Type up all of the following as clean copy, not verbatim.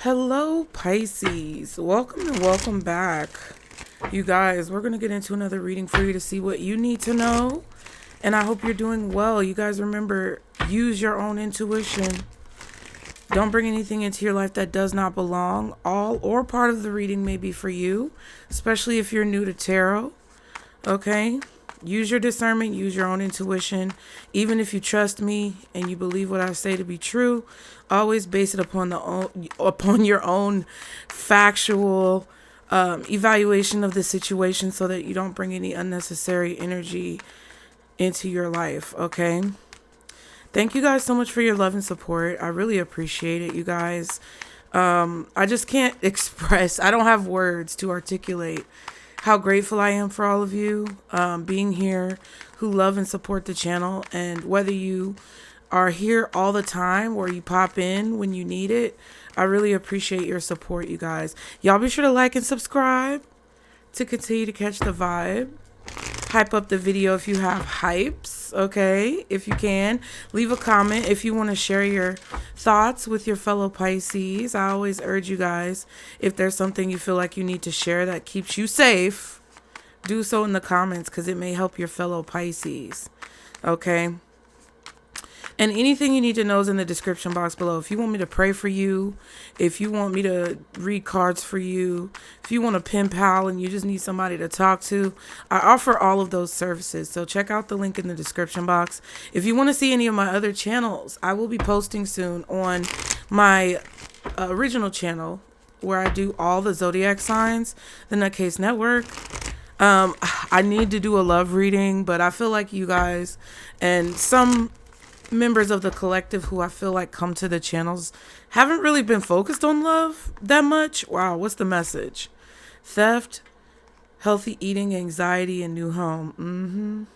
Hello, Pisces. Welcome and welcome back. You guys, we're going to get into another reading for you to see what you need to know. And I hope you're doing well. You guys remember, use your own intuition. Don't bring anything into your life that does not belong. All or part of the reading may be for you, especially if you're new to tarot. Okay? Use your discernment, use your own intuition. Even if you trust me and you believe what I say to be true, always base it upon your own factual evaluation of the situation so that you don't bring any unnecessary energy into your life, okay? Thank you guys so much for your love and support. I really appreciate it, you guys. I just can't express, I don't have words to articulate how grateful I am for all of you being here, who love and support the channel. And whether you are here all the time or you pop in when you need it, I really appreciate your support, you guys. Y'all be sure to like and subscribe to continue to catch the vibe. Hype up the video if you have hypes, okay? If you can. Leave a comment if you want to share your thoughts with your fellow Pisces. I always urge you guys, if there's something you feel like you need to share that keeps you safe, do so in the comments because it may help your fellow Pisces, okay? And anything you need to know is in the description box below. If you want me to pray for you, if you want me to read cards for you, if you want a pen pal and you just need somebody to talk to, I offer all of those services. So check out the link in the description box. If you want to see any of my other channels, I will be posting soon on my original channel where I do all the zodiac signs, the Nutcase Network. I need to do a love reading, but I feel like you guys and some members of the collective who I feel like come to the channels haven't really been focused on love that much. Wow, what's the message? Theft, healthy eating, anxiety, and new home.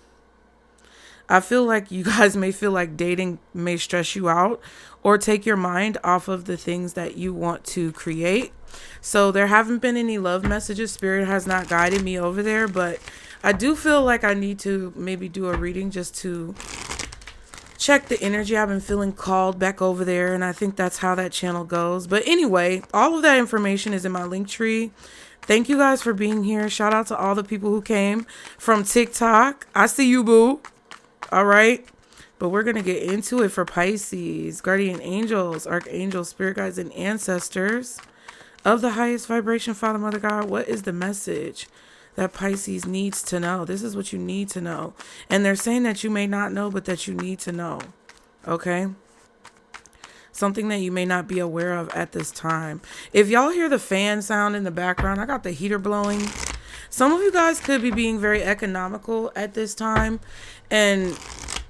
I feel like you guys may feel like dating may stress you out or take your mind off of the things that you want to create. So there haven't been any love messages. Spirit has not guided me over there, but I do feel like I need to maybe do a reading just to check the energy. I've been feeling called back over there, and I think that's how that channel goes. But anyway, all of that information is in my Linktree. Thank you guys for being here. Shout out to all the people who came from TikTok. I see you, boo. All right. But we're going to get into it for Pisces. Guardian angels, archangels, spirit guides, and ancestors of the highest vibration, Father, Mother, God. What is the message that Pisces needs to know? This is what you need to know. And they're saying that you may not know, but that you need to know. Okay? Something that you may not be aware of at this time. If y'all hear the fan sound in the background, I got the heater blowing. Some of you guys could be being very economical at this time and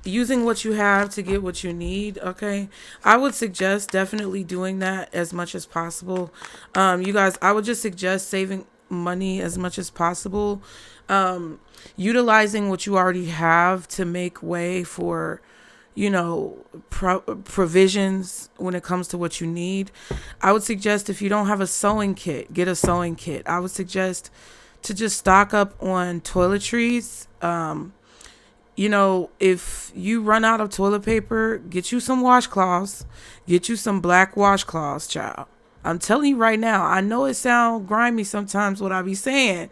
using what you have to get what you need. Okay? I would suggest definitely doing that as much as possible. You guys, I would just suggest saving money as much as possible, utilizing what you already have to make way for, you know, provisions when it comes to what you need. I would suggest if you don't have a sewing kit, get a sewing kit. I would suggest to just stock up on toiletries. You know, if you run out of toilet paper, get you some washcloths, get you some black washcloths, child. I'm telling you right now, I know it sounds grimy sometimes what I be saying,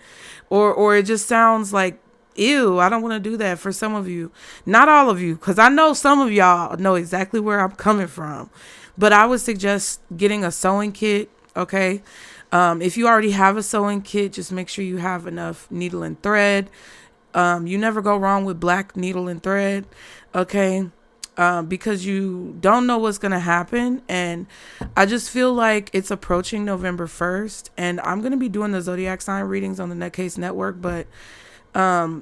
or it just sounds like, ew, I don't want to do that for some of you. Not all of you, because I know some of y'all know exactly where I'm coming from. But I would suggest getting a sewing kit, okay? If you already have a sewing kit, just make sure you have enough needle and thread. You never go wrong with black needle and thread, okay? Because you don't know what's going to happen. And I just feel like it's approaching November 1st. And I'm going to be doing the zodiac sign readings on the Nutcase Network. But I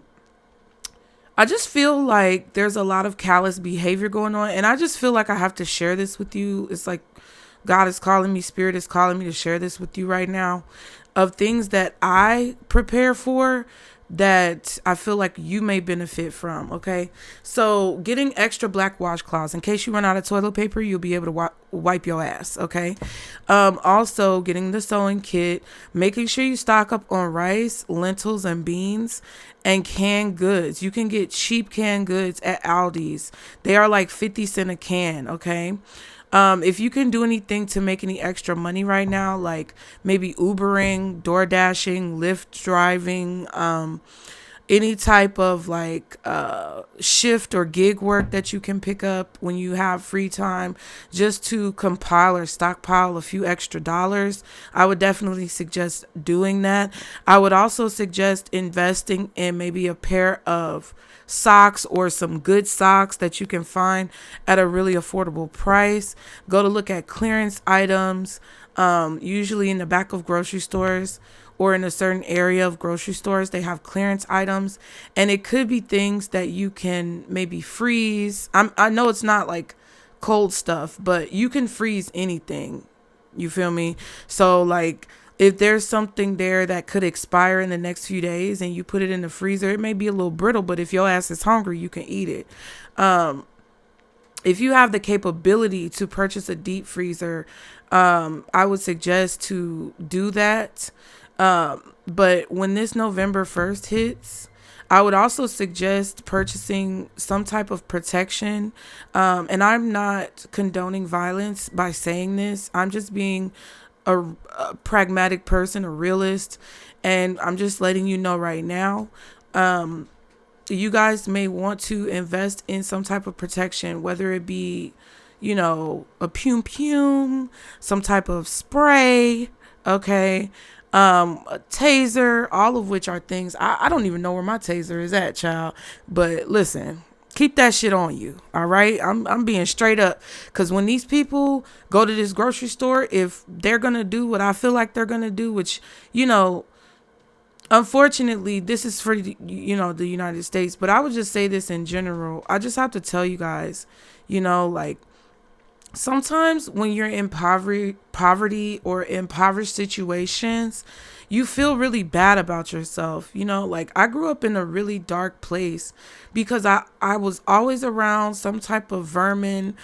just feel like there's a lot of callous behavior going on. And I just feel like I have to share this with you. It's like God is calling me, Spirit is calling me to share this with you right now. Of things that I prepare for that I feel like you may benefit from, okay? So getting extra black washcloths in case you run out of toilet paper, you'll be able to wipe your ass, okay? Also getting the sewing kit, making sure you stock up on rice, lentils, and beans, and canned goods. You can get cheap canned goods at Aldi's. They are like 50 cents a can, okay? If you can do anything to make any extra money right now, like maybe Ubering, door dashing, Lyft driving, any type of like shift or gig work that you can pick up when you have free time, just to compile or stockpile a few extra dollars, I would definitely suggest doing that. I would also suggest investing in maybe a pair of socks or some good socks that you can find at a really affordable price. Go to look at clearance items, usually in the back of grocery stores or in a certain area of grocery stores. They have clearance items, and it could be things that you can maybe freeze. I know it's not like cold stuff, but you can freeze anything. You feel me? So like, if there's something there that could expire in the next few days and you put it in the freezer, it may be a little brittle, but if your ass is hungry, you can eat it. If you have the capability to purchase a deep freezer, I would suggest to do that. But when this November 1st hits, I would also suggest purchasing some type of protection. And I'm not condoning violence by saying this. I'm just being a pragmatic person, a realist. And I'm just letting you know right now, you guys may want to invest in some type of protection, whether it be, you know, a pum, some type of spray. Okay. A taser, all of which are things I don't even know where my taser is at, child. But listen, keep that shit on you. All right. I'm being straight up, because when these people go to this grocery store, if they're going to do what I feel like they're going to do, which, you know, unfortunately, this is for, you know, the United States, but I would just say this in general. I just have to tell you guys, you know, like, sometimes when you're in poverty or impoverished situations, you feel really bad about yourself. You know, like, I grew up in a really dark place because I was always around some type of vermin,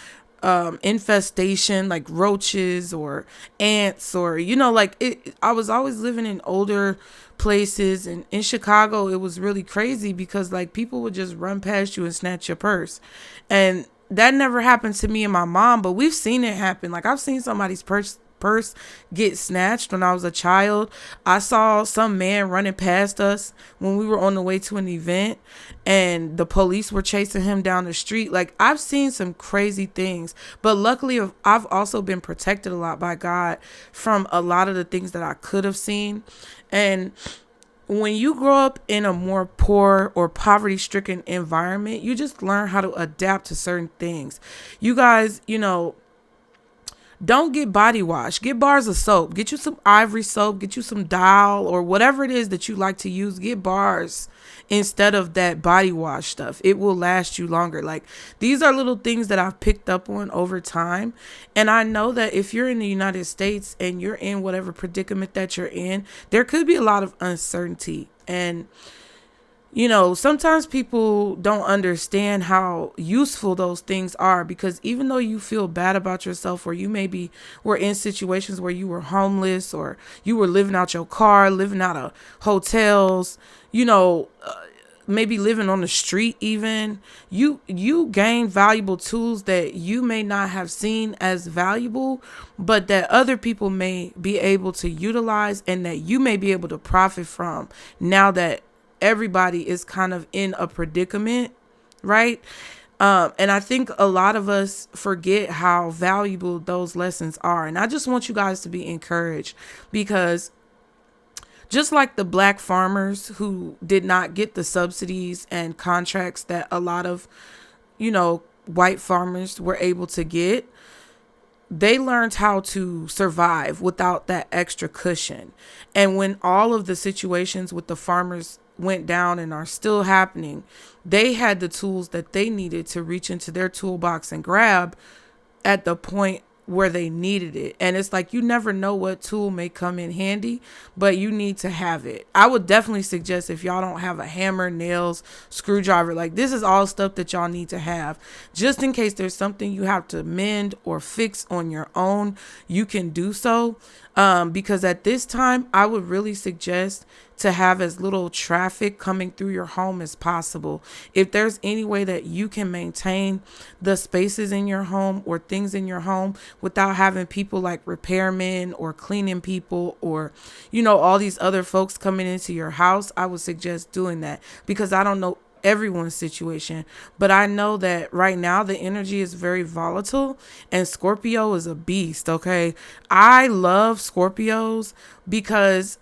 infestation, like roaches or ants, or, you know, like I was always living in older places, and in Chicago it was really crazy because like people would just run past you and snatch your purse. And that never happened to me and my mom, but we've seen it happen. Like, I've seen somebody's purse get snatched when I was a child. I saw some man running past us when we were on the way to an event, and the police were chasing him down the street. Like, I've seen some crazy things, but luckily I've also been protected a lot by God from a lot of the things that I could have seen. And when you grow up in a more poor or poverty-stricken environment, you just learn how to adapt to certain things. You guys, you know, don't get body wash. Get bars of soap. Get you some Ivory soap. Get you some Dial or whatever it is that you like to use. Get bars instead of that body wash stuff. It will last you longer. Like, these are little things that I've picked up on over time. And I know that if you're in the United States and you're in whatever predicament that you're in, there could be a lot of uncertainty. And, you know, sometimes people don't understand how useful those things are, because even though you feel bad about yourself, or you maybe were in situations where you were homeless, or you were living out your car, living out of hotels, you know, maybe living on the street even, you gain valuable tools that you may not have seen as valuable, but that other people may be able to utilize and that you may be able to profit from now that everybody is kind of in a predicament, right? And I think a lot of us forget how valuable those lessons are. And I just want you guys to be encouraged, because just like the black farmers who did not get the subsidies and contracts that a lot of, you know, white farmers were able to get, they learned how to survive without that extra cushion. And when all of the situations with the farmers went down and are still happening, they had the tools that they needed to reach into their toolbox and grab at the point where they needed it. And it's like, you never know what tool may come in handy, but you need to have it. I would definitely suggest, if y'all don't have a hammer, nails, screwdriver, like, this is all stuff that y'all need to have just in case there's something you have to mend or fix on your own. You can do so, because at this time I would really suggest to have as little traffic coming through your home as possible. If there's any way that you can maintain the spaces in your home or things in your home without having people like repairmen or cleaning people or, all these other folks coming into your house, I would suggest doing that, because I don't know everyone's situation, but I know that right now the energy is very volatile, and Scorpio is a beast. Okay, I love Scorpios because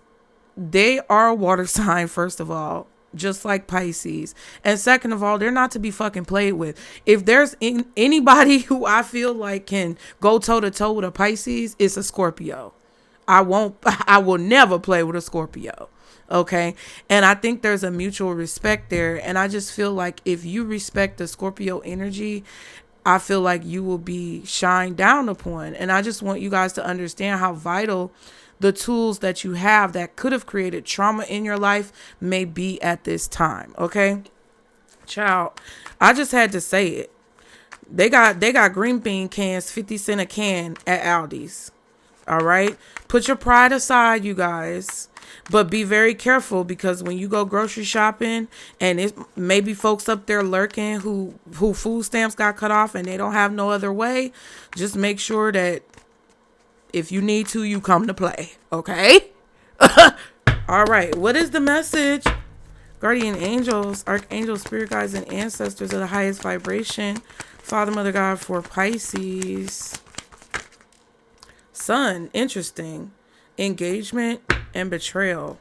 they are a water sign, first of all, just like Pisces, and second of all, they're not to be fucking played with. If there's anybody who I feel like can go toe to toe with a Pisces, it's a Scorpio. I will never play with a Scorpio. Okay. And I think there's a mutual respect there. And I just feel like if you respect the Scorpio energy, I feel like you will be shined down upon. And I just want you guys to understand how vital the tools that you have that could have created trauma in your life may be at this time. Okay. Child, I just had to say it. They got green bean cans, 50 cents a can at Aldi's. All right. Put your pride aside, you guys. But be very careful, because when you go grocery shopping and it's maybe folks up there lurking who food stamps got cut off and they don't have no other way, just make sure that if you need to, you come to play. Okay? All right. What is the message? Guardian angels, archangels, spirit guides, and ancestors of the highest vibration. Father, Mother, God for Pisces. Sun, interesting. Engagement and betrayal.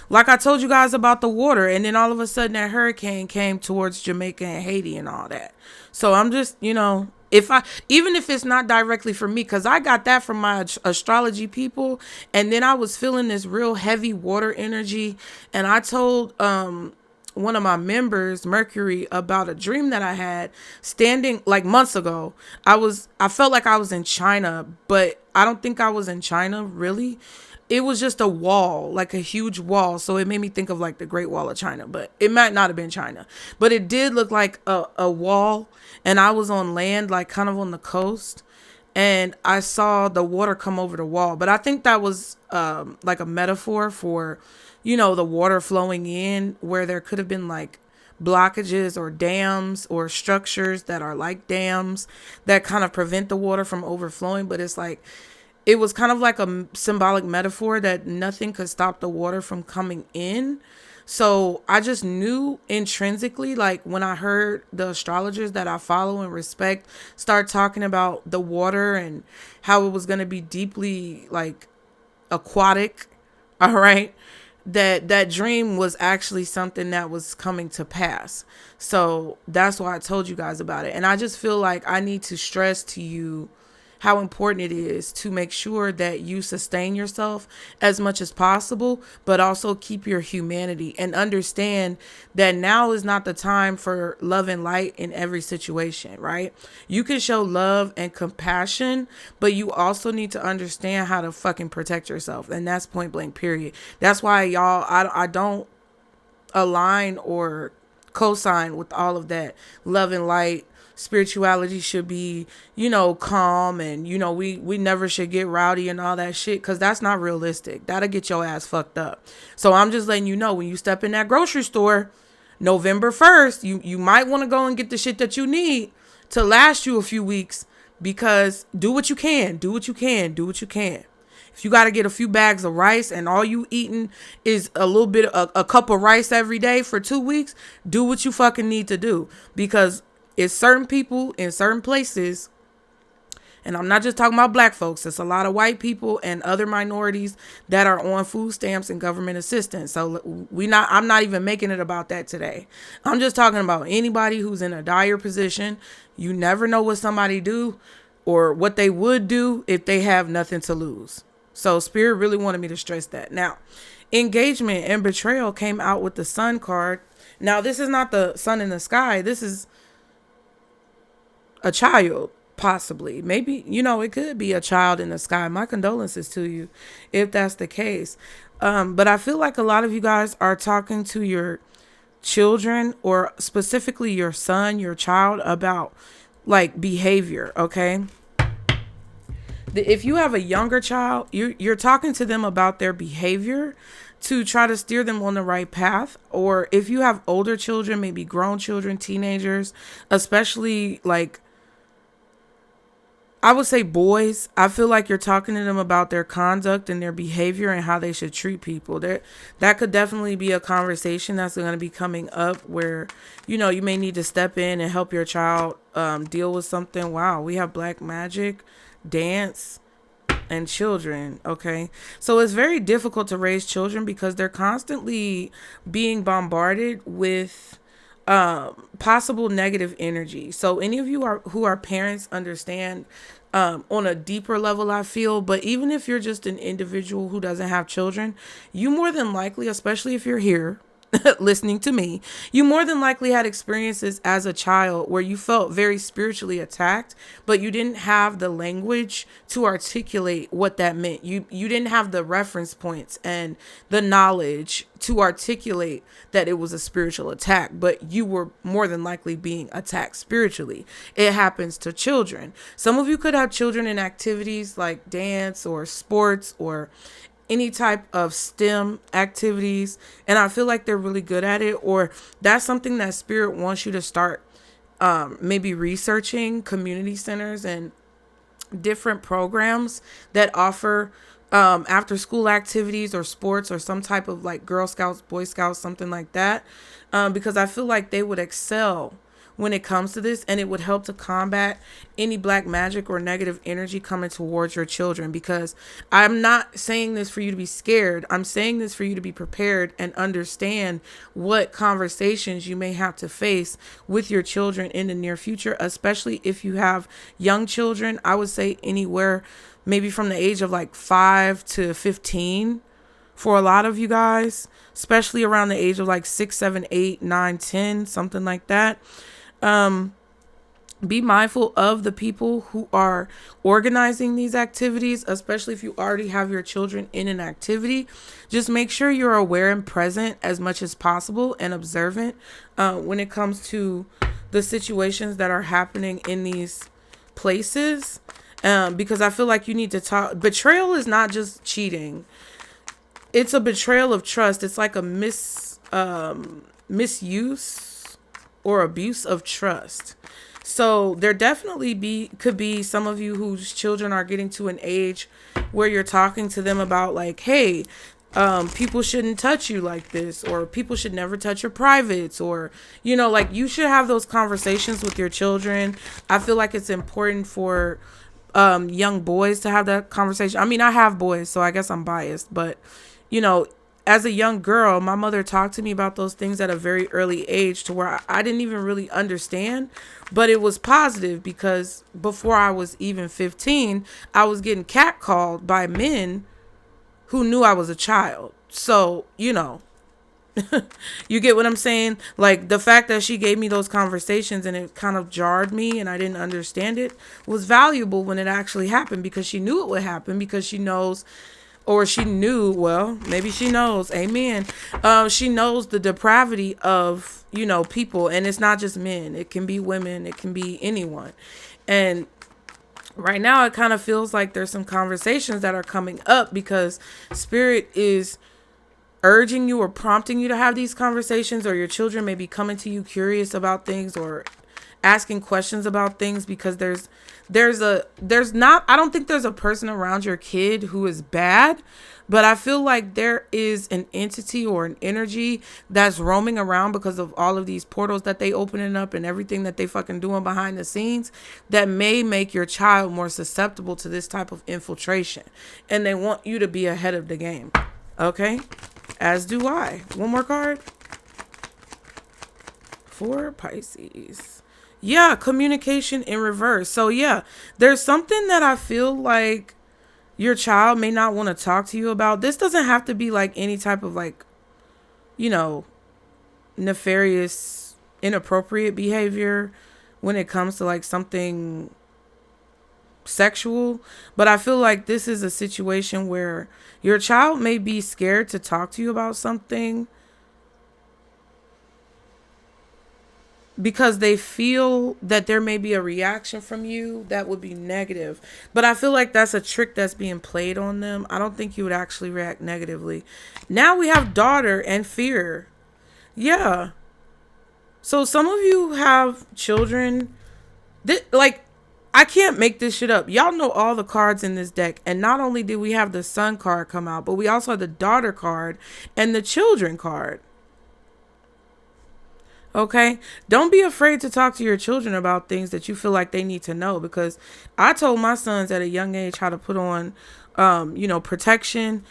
Like I told you guys about the water, and then all of a sudden that hurricane came towards Jamaica and Haiti and all that. So I'm just, even if it's not directly for me, because I got that from my astrology people, and then I was feeling this real heavy water energy, and I told one of my members, Mercury, about a dream that I had standing like months ago. I felt like I was in China, but I don't think I was in China really. It was just a wall, like a huge wall. So it made me think of like the Great Wall of China, but it might not have been China, but it did look like a wall. And I was on land, like kind of on the coast, and I saw the water come over the wall. But I think that was like a metaphor for, the water flowing in, where there could have been like blockages or dams or structures that are like dams that kind of prevent the water from overflowing. But it's like, it was kind of like a symbolic metaphor that nothing could stop the water from coming in. So I just knew intrinsically, like when I heard the astrologers that I follow and respect start talking about the water and how it was going to be deeply like aquatic. All right. That dream was actually something that was coming to pass. So that's why I told you guys about it. And I just feel like I need to stress to you how important it is to make sure that you sustain yourself as much as possible, but also keep your humanity and understand that now is not the time for love and light in every situation, right? You can show love and compassion, but you also need to understand how to fucking protect yourself. And that's point blank, period. That's why y'all, I don't align or co-sign with all of that love and light. Spirituality should be, calm, and, we never should get rowdy and all that shit, because that's not realistic. That'll get your ass fucked up. So I'm just letting you know, when you step in that grocery store, November 1st, you might want to go and get the shit that you need to last you a few weeks, because do what you can. If you got to get a few bags of rice and all you eating is a little bit, a cup of rice every day for 2 weeks, do what you fucking need to do, because it's certain people in certain places, and I'm not just talking about black folks. It's a lot of white people and other minorities that are on food stamps and government assistance. So I'm not even making it about that today. I'm just talking about anybody who's in a dire position. You never know what somebody do or what they would do if they have nothing to lose. So Spirit really wanted me to stress that. Now, engagement and betrayal came out with the Sun card. Now, this is not the sun in the sky. This is a child, possibly. Maybe, it could be a child in the sky. My condolences to you if that's the case. But I feel like a lot of you guys are talking to your children, or specifically your son, your child, about like behavior. Okay. If you have a younger child, you're talking to them about their behavior to try to steer them on the right path. Or if you have older children, maybe grown children, teenagers, especially like, I would say boys, I feel like you're talking to them about their conduct and their behavior and how they should treat people. That could definitely be a conversation that's going to be coming up where, you know, you may need to step in and help your child deal with something. Wow, we have black magic, dance, and children. Okay, so it's very difficult to raise children because they're constantly being bombarded with possible negative energy. So any of you who are parents understand on a deeper level, I feel. But even if you're just an individual who doesn't have children, you more than likely, especially if you're here listening to me, you more than likely had experiences as a child where you felt very spiritually attacked, but you didn't have the language to articulate what that meant. You didn't have the reference points and the knowledge to articulate that it was a spiritual attack, but you were more than likely being attacked spiritually. It happens to children. Some of you could have children in activities like dance or sports or any type of STEM activities, and I feel like they're really good at it, or that's something that spirit wants you to start maybe researching. Community centers and different programs that offer after school activities or sports or some type of like Girl Scouts, Boy Scouts, something like that, because I feel like they would excel when it comes to this, and it would help to combat any black magic or negative energy coming towards your children. Because I'm not saying this for you to be scared. I'm saying this for you to be prepared and understand what conversations you may have to face with your children in the near future, especially if you have young children. I would say anywhere maybe from the age of like 5 to 15 for a lot of you guys, especially around the age of like 6, 7, 8, 9, 10, something like that. Be mindful of the people who are organizing these activities, especially if you already have your children in an activity. Just make sure you're aware and present as much as possible and observant when it comes to the situations that are happening in these places, because I feel like you need to talk. Betrayal is not just cheating. It's a betrayal of trust. It's like a misuse or abuse of trust. So there definitely could be some of you whose children are getting to an age where you're talking to them about like, hey, people shouldn't touch you like this, or people should never touch your privates, or, you know, like you should have those conversations with your children. I feel like it's important for young boys to have that conversation. I mean, I have boys, so I guess I'm biased, but you know, as a young girl, my mother talked to me about those things at a very early age to where I didn't even really understand, but it was positive because before I was even 15, I was getting catcalled by men who knew I was a child. So, you know, you get what I'm saying? Like the fact that she gave me those conversations and it kind of jarred me and I didn't understand it was valuable when it actually happened, because she knew it would happen, because she knows, or she knew, well, maybe she knows, amen. She knows the depravity of, you know, people, and it's not just men. It can be women. It can be anyone. And right now it kind of feels like there's some conversations that are coming up because spirit is urging you or prompting you to have these conversations, or your children may be coming to you curious about things or asking questions about things, because I don't think there's a person around your kid who is bad, but I feel like there is an entity or an energy that's roaming around because of all of these portals that they opening up and everything that they fucking doing behind the scenes that may make your child more susceptible to this type of infiltration, and they want you to be ahead of the game. Okay, as do I. One more card for Pisces. Yeah, communication in reverse. So yeah, there's something that I feel like your child may not want to talk to you about. This doesn't have to be like any type of like, you know, nefarious, inappropriate behavior when it comes to like something sexual. But I feel like this is a situation where your child may be scared to talk to you about something because they feel that there may be a reaction from you that would be negative. But I feel like that's a trick that's being played on them. I don't think you would actually react negatively. Now we have daughter and fear. Yeah. So some of you have children. Like, I can't make this shit up. Y'all know all the cards in this deck. And not only did we have the son card come out, but we also had the daughter card and the children card. Okay, don't be afraid to talk to your children about things that you feel like they need to know, because I told my sons at a young age how to put on, protection.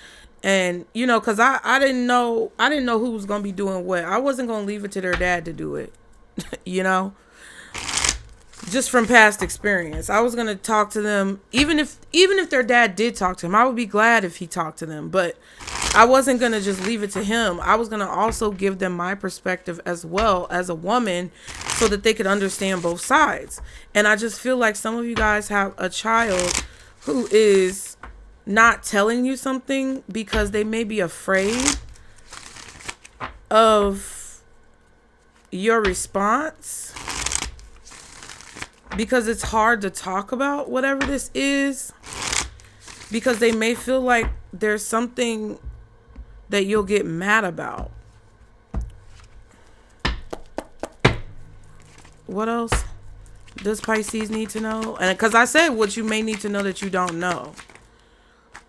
And, because I didn't know who was going to be doing what. I wasn't going to leave it to their dad to do it, just from past experience. I was going to talk to them. Even if their dad did talk to him, I would be glad if he talked to them. But I wasn't going to just leave it to him. I was going to also give them my perspective as well as a woman, so that they could understand both sides. And I just feel like some of you guys have a child who is not telling you something because they may be afraid of your response, because it's hard to talk about whatever this is, because they may feel like there's something that you'll get mad about. What else does Pisces need to know? And because I said what you may need to know that you don't know.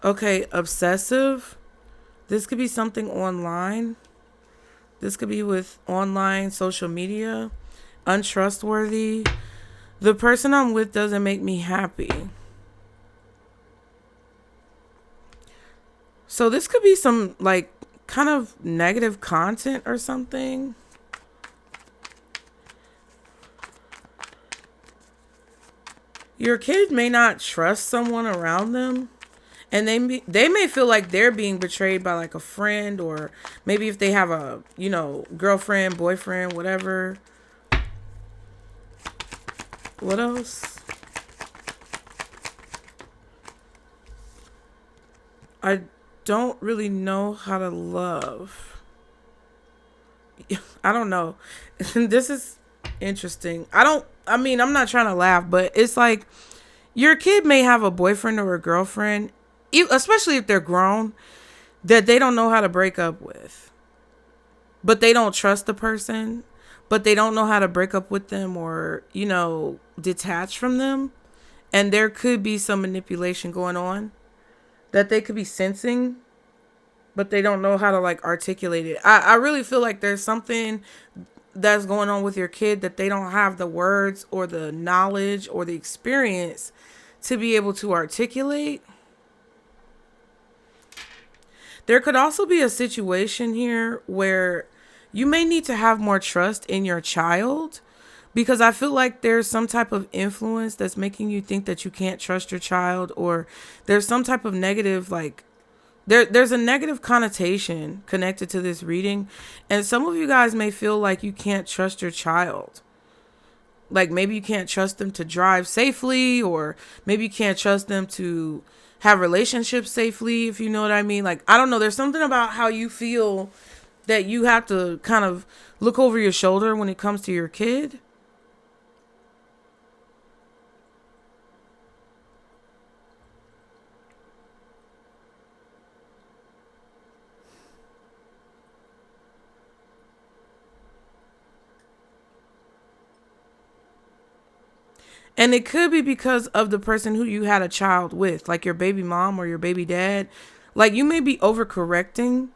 Okay, obsessive. This could be something online. This could be with online social media. Untrustworthy. The person I'm with doesn't make me happy. So this could be some like kind of negative content or something. Your kid may not trust someone around them, and they may feel like they're being betrayed by like a friend, or maybe if they have a, girlfriend, boyfriend, whatever. What else? I don't really know how to love. I don't know. This is interesting. I'm not trying to laugh, but it's like your kid may have a boyfriend or a girlfriend, especially if they're grown, that they don't know how to break up with. But they don't trust the person, but they don't know how to break up with them or, detach from them. And there could be some manipulation going on that they could be sensing, but they don't know how to like articulate it. I really feel like there's something that's going on with your kid that they don't have the words or the knowledge or the experience to be able to articulate. There could also be a situation here where you may need to have more trust in your child, because I feel like there's some type of influence that's making you think that you can't trust your child, or there's some type of negative, like there's a negative connotation connected to this reading. And some of you guys may feel like you can't trust your child. Like maybe you can't trust them to drive safely, or maybe you can't trust them to have relationships safely, if you know what I mean. Like, I don't know. There's something about how you feel that you have to kind of look over your shoulder when it comes to your kid. And it could be because of the person who you had a child with, like your baby mom or your baby dad. Like, you may be overcorrecting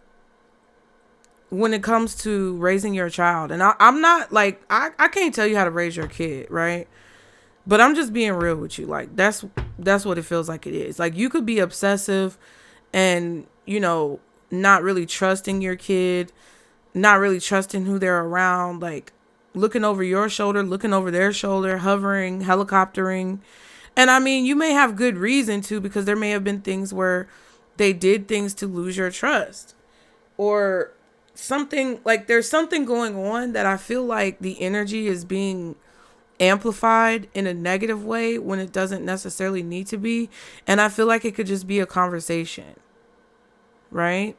when it comes to raising your child. And I'm not like, I can't tell you how to raise your kid, right? But I'm just being real with you. Like, that's what it feels like it is. Like, you could be obsessive and, not really trusting your kid, not really trusting who they're around, like looking over your shoulder, looking over their shoulder, hovering, helicoptering. And I mean, you may have good reason to, because there may have been things where they did things to lose your trust, or something. Like, there's something going on that I feel like the energy is being amplified in a negative way when it doesn't necessarily need to be. And I feel like it could just be a conversation, right?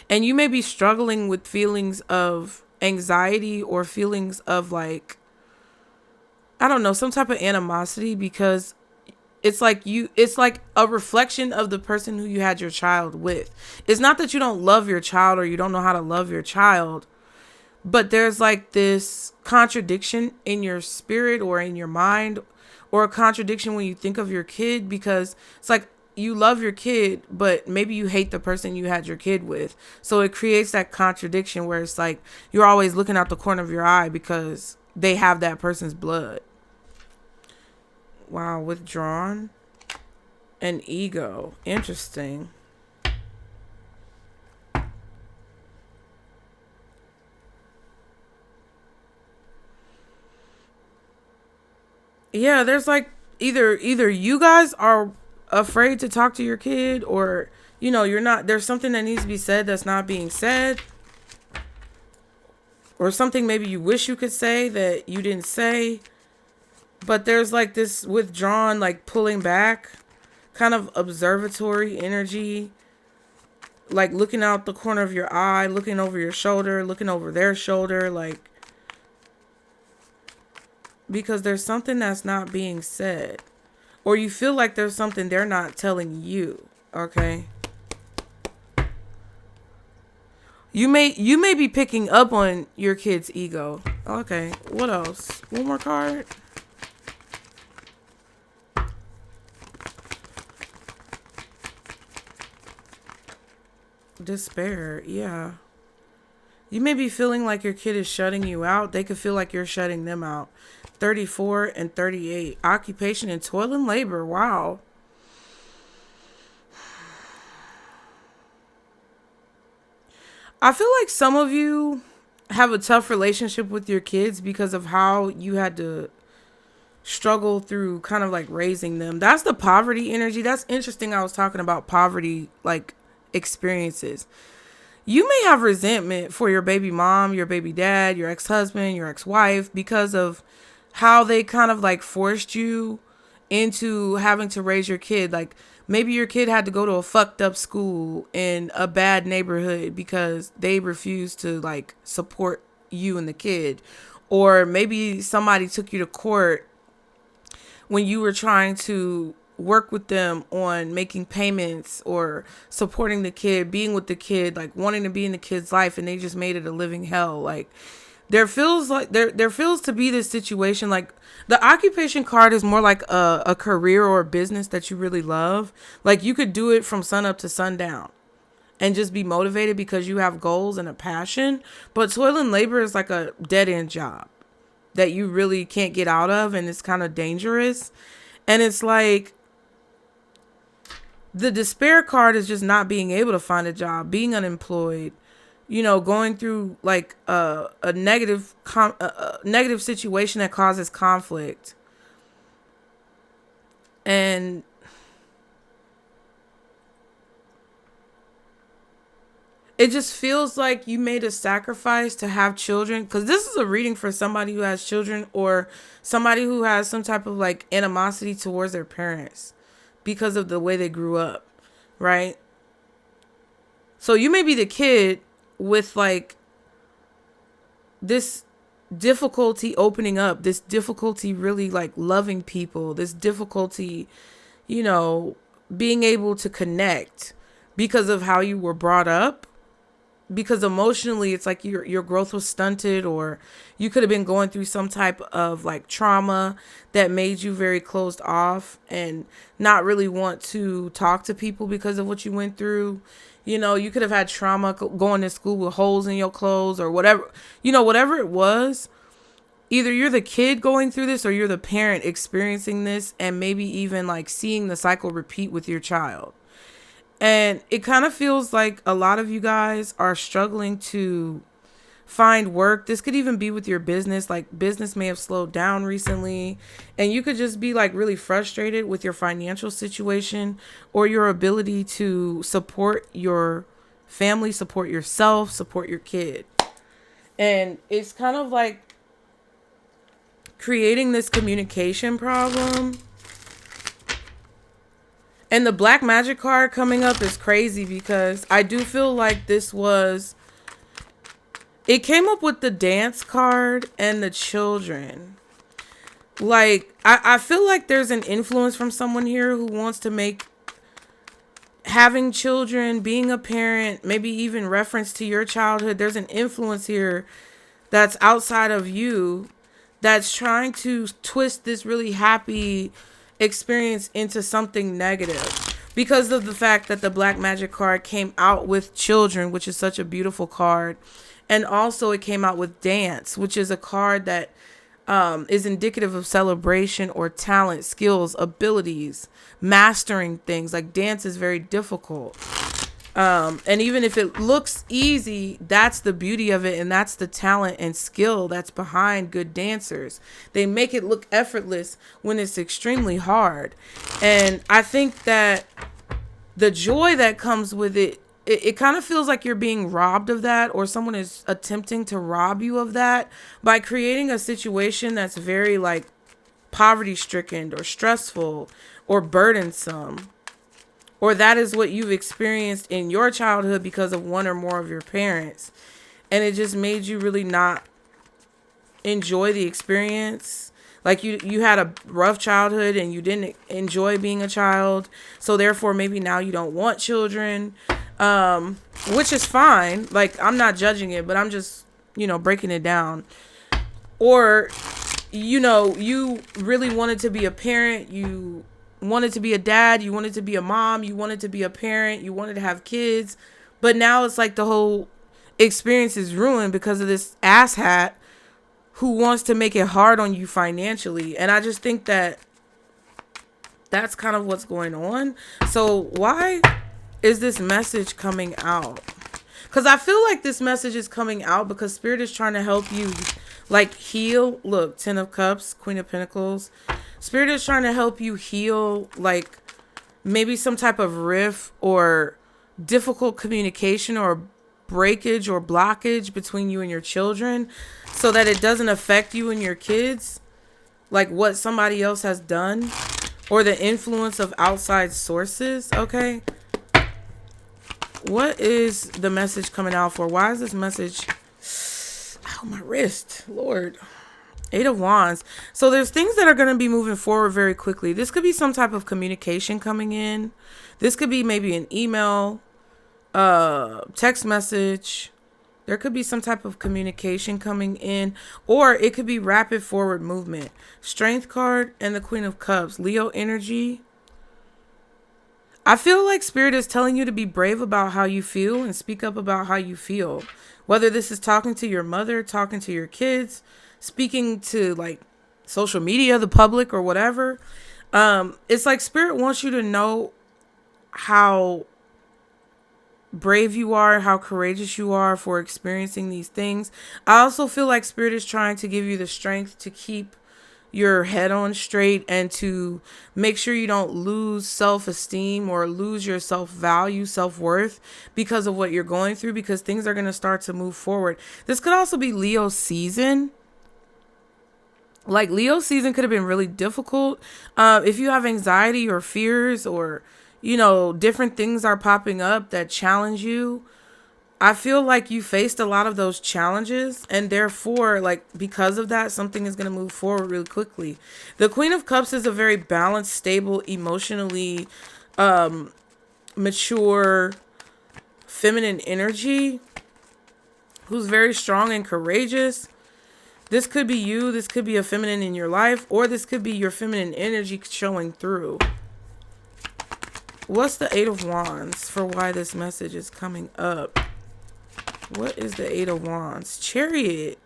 And you may be struggling with feelings of anxiety or feelings of like, I don't know, some type of animosity, because it's like it's like a reflection of the person who you had your child with. It's not that you don't love your child or you don't know how to love your child, but there's like this contradiction in your spirit or in your mind, or a contradiction when you think of your kid, because it's like you love your kid, but maybe you hate the person you had your kid with. So it creates that contradiction where it's like you're always looking out the corner of your eye because they have that person's blood. Wow, withdrawn and ego. Interesting. Yeah, there's like either you guys are afraid to talk to your kid, or you're not, there's something that needs to be said that's not being said, or something maybe you wish you could say that you didn't say. But there's like this withdrawn, like pulling back, kind of observatory energy, like looking out the corner of your eye, looking over your shoulder, looking over their shoulder, like, because there's something that's not being said, or you feel like there's something they're not telling you. Okay. You may be picking up on your kid's ego. Okay. What else? One more card. Despair. Yeah. You may be feeling like your kid is shutting you out. They could feel like you're shutting them out. 34 and 38. Occupation and toil and labor. Wow. I feel like some of you have a tough relationship with your kids because of how you had to struggle through kind of like raising them. That's the poverty energy. That's interesting. I was talking about poverty, like experiences. You may have resentment for your baby mom, your baby dad, your ex-husband, your ex-wife, because of how they kind of like forced you into having to raise your kid. Like maybe your kid had to go to a fucked up school in a bad neighborhood because they refused to like support you and the kid. Or maybe somebody took you to court when you were trying to work with them on making payments or supporting the kid, being with the kid, like wanting to be in the kid's life, and they just made it a living hell. Like there feels to be this situation. Like the occupation card is more like a career or a business that you really love. Like you could do it from sun up to sundown and just be motivated because you have goals and a passion. But toil and labor is like a dead end job that you really can't get out of, and it's kind of dangerous. And it's like the despair card is just not being able to find a job, being unemployed, going through like a negative situation that causes conflict. And it just feels like you made a sacrifice to have children, because this is a reading for somebody who has children or somebody who has some type of like animosity towards their parents because of the way they grew up, right? So you may be the kid with like this difficulty opening up, this difficulty really like loving people, this difficulty, being able to connect because of how you were brought up. Because emotionally, it's like your growth was stunted, or you could have been going through some type of like trauma that made you very closed off and not really want to talk to people because of what you went through. You could have had trauma going to school with holes in your clothes or whatever, whatever it was. Either you're the kid going through this or you're the parent experiencing this, and maybe even like seeing the cycle repeat with your child. And it kind of feels like a lot of you guys are struggling to find work. This could even be with your business. Like business may have slowed down recently, and you could just be like really frustrated with your financial situation or your ability to support your family, support yourself, support your kid. And it's kind of like creating this communication problem. And the black magic card coming up is crazy because I do feel like this was it came up with the dance card and the children. Like, I feel like there's an influence from someone here who wants to make having children, being a parent, maybe even reference to your childhood. There's an influence here that's outside of you that's trying to twist this really happy experience into something negative because of the fact that the Black Magic card came out with children, which is such a beautiful card. And also it came out with dance, which is a card that is indicative of celebration or talent, skills, abilities, mastering things. Like dance is very difficult. And even if it looks easy, that's the beauty of it. And that's the talent and skill that's behind good dancers. They make it look effortless when it's extremely hard. And I think that the joy that comes with it kind of feels like you're being robbed of that, or someone is attempting to rob you of that by creating a situation that's very like poverty stricken or stressful or burdensome. Or that is what you've experienced in your childhood because of one or more of your parents. And it just made you really not enjoy the experience. Like you had a rough childhood and you didn't enjoy being a child. So therefore, maybe now you don't want children, which is fine. Like, I'm not judging it, but I'm just, breaking it down. Or, you really wanted to be a parent. You wanted to be a dad. You wanted to be a mom. You wanted to be a parent. You wanted to have kids. But now it's like the whole experience is ruined because of this asshat who wants to make it hard on you financially. And I just think that that's kind of what's going on. So why is this message coming out? Because I feel like this message is coming out because Spirit is trying to help you like heal. Look, 10 of Cups, Queen of Pentacles. Spirit is trying to help you heal like maybe some type of rift or difficult communication or breakage or blockage between you and your children, so that it doesn't affect you and your kids, like what somebody else has done or the influence of outside sources. Okay, what is the message coming out for? Why is this message, oh, my wrist, Lord. 8 of Wands. So there's things that are going to be moving forward very quickly. This could be some type of communication coming in. This could be maybe an email, text message. There could be some type of communication coming in, or it could be rapid forward movement. Strength card and the Queen of Cups, Leo energy. I feel like Spirit is telling you to be brave about how you feel and speak up about how you feel. Whether this is talking to your mother, talking to your kids, speaking to like social media, the public, or whatever. It's like Spirit wants you to know how brave you are, how courageous you are for experiencing these things. I also feel like Spirit is trying to give you the strength to keep your head on straight and to make sure you don't lose self-esteem or lose your self-value, self-worth because of what you're going through, because things are going to start to move forward. This could also be Leo season. Like Leo season could have been really difficult. If you have anxiety or fears or, different things are popping up that challenge you, I feel like you faced a lot of those challenges, and therefore, like, because of that, something is going to move forward really quickly. The Queen of Cups is a very balanced, stable, emotionally mature, feminine energy who's very strong and courageous. This could be you. This could be a feminine in your life, or this could be your feminine energy showing through. What's the 8 of Wands for why this message is coming up? What is the 8 of Wands? Chariot.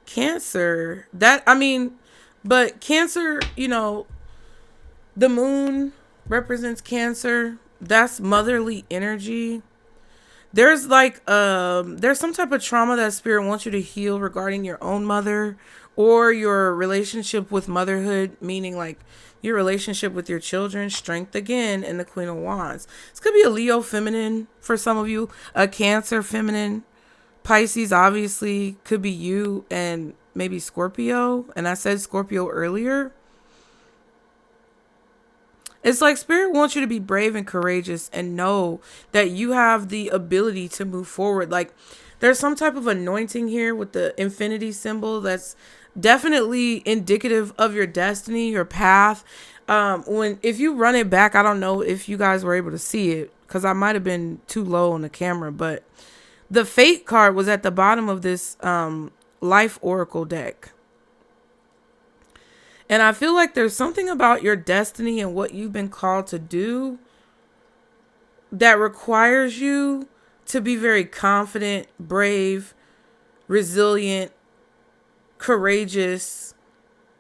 Cancer. But Cancer, the moon represents Cancer. That's motherly energy. There's there's some type of trauma that Spirit wants you to heal regarding your own mother or your relationship with motherhood, meaning like your relationship with your children. Strength again, and the Queen of Wands. This could be a Leo feminine for some of you, a Cancer feminine. Pisces obviously could be you, and maybe Scorpio. And I said Scorpio earlier. It's like Spirit wants you to be brave and courageous and know that you have the ability to move forward. Like, There's some type of anointing here with the infinity symbol that's definitely indicative of your destiny, your path. If you run it back, I don't know if you guys were able to see it because I might have been too low on the camera, but the fate card was at the bottom of this life oracle deck. And I feel like there's something about your destiny and what you've been called to do that requires you to be very confident, brave, resilient, courageous,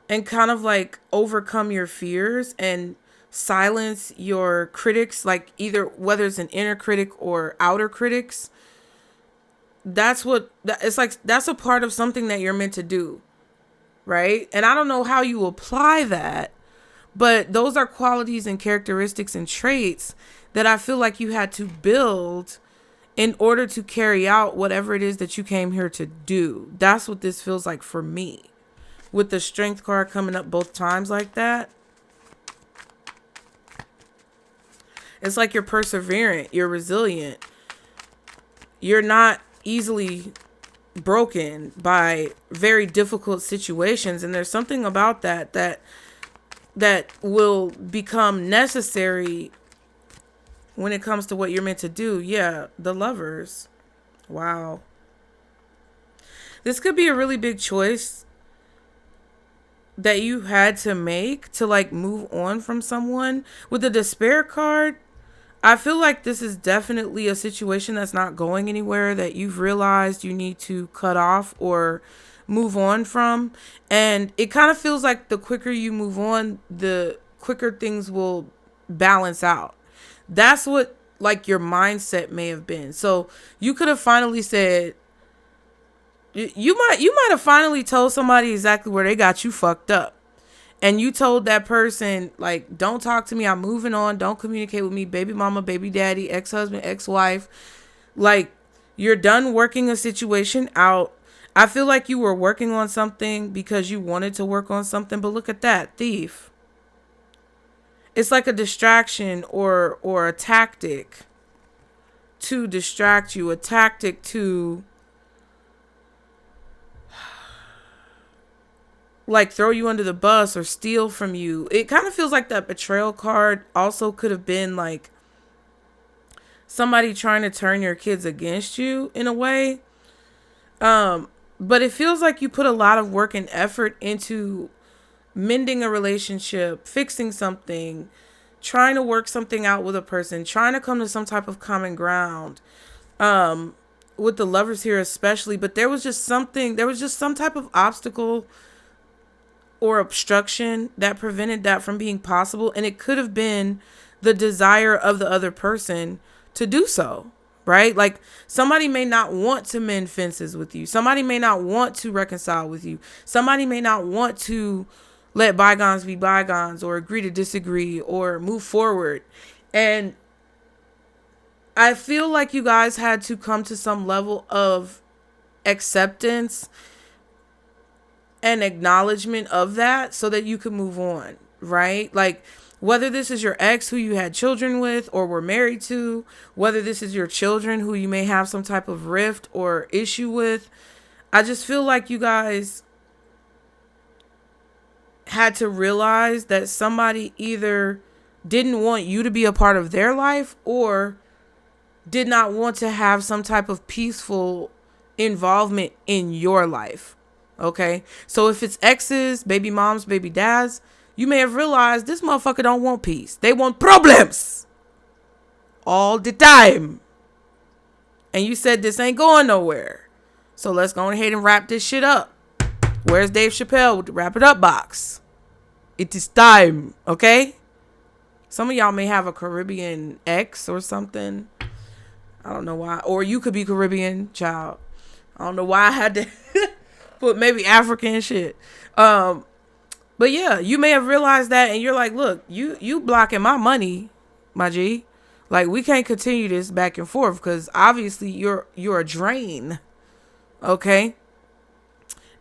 and kind of like overcome your fears and silence your critics, like either whether it's an inner critic or outer critics. That's a part of something that you're meant to do. Right? And I don't know how you apply that, but those are qualities and characteristics and traits that I feel like you had to build in order to carry out whatever it is that you came here to do. That's what this feels like for me. With the strength card coming up both times like that. It's like you're perseverant, you're resilient. You're not easily broken by very difficult situations, and there's something about that will become necessary when it comes to what you're meant to do. Yeah, the Lovers. Wow. This could be a really big choice that you had to make to like move on from someone. With the Despair card, I feel like this is definitely a situation that's not going anywhere, that you've realized you need to cut off or move on from. And it kind of feels like the quicker you move on, the quicker things will balance out. That's what like your mindset may have been. So you could have finally said, you might have finally told somebody exactly where they got you fucked up. And you told that person, like, don't talk to me. I'm moving on. Don't communicate with me. Baby mama, baby daddy, ex-husband, ex-wife. Like, you're done working a situation out. I feel like you were working on something because you wanted to work on something. But look at that. Thief. It's like a distraction or a tactic to distract you. A tactic to like throw you under the bus or steal from you. It kind of feels like that betrayal card also could have been like somebody trying to turn your kids against you in a way. But it feels like you put a lot of work and effort into mending a relationship, fixing something, trying to work something out with a person, trying to come to some type of common ground. With the Lovers here especially, but there was just some type of obstacle or obstruction that prevented that from being possible. And it could have been the desire of the other person to do so, right? Like somebody may not want to mend fences with you. Somebody may not want to reconcile with you. Somebody may not want to let bygones be bygones or agree to disagree or move forward. And I feel like you guys had to come to some level of acceptance and acknowledgement of that so that you could move on, right? Like whether this is your ex who you had children with or were married to, whether this is your children who you may have some type of rift or issue with, I just feel like you guys had to realize that somebody either didn't want you to be a part of their life or did not want to have some type of peaceful involvement in your life. Okay, so if it's exes, baby moms, baby dads, you may have realized this motherfucker don't want peace. They want problems all the time. And you said this ain't going nowhere. So let's go ahead and wrap this shit up. Where's Dave Chappelle with the wrap it up box? It is time, okay? Some of y'all may have a Caribbean ex or something. I don't know why. Or you could be Caribbean, child. I don't know why I had to... But maybe African shit. But yeah, you may have realized that and you're like, look, you blocking my money, my G. Like we can't continue this back and forth because obviously you're a drain. Okay.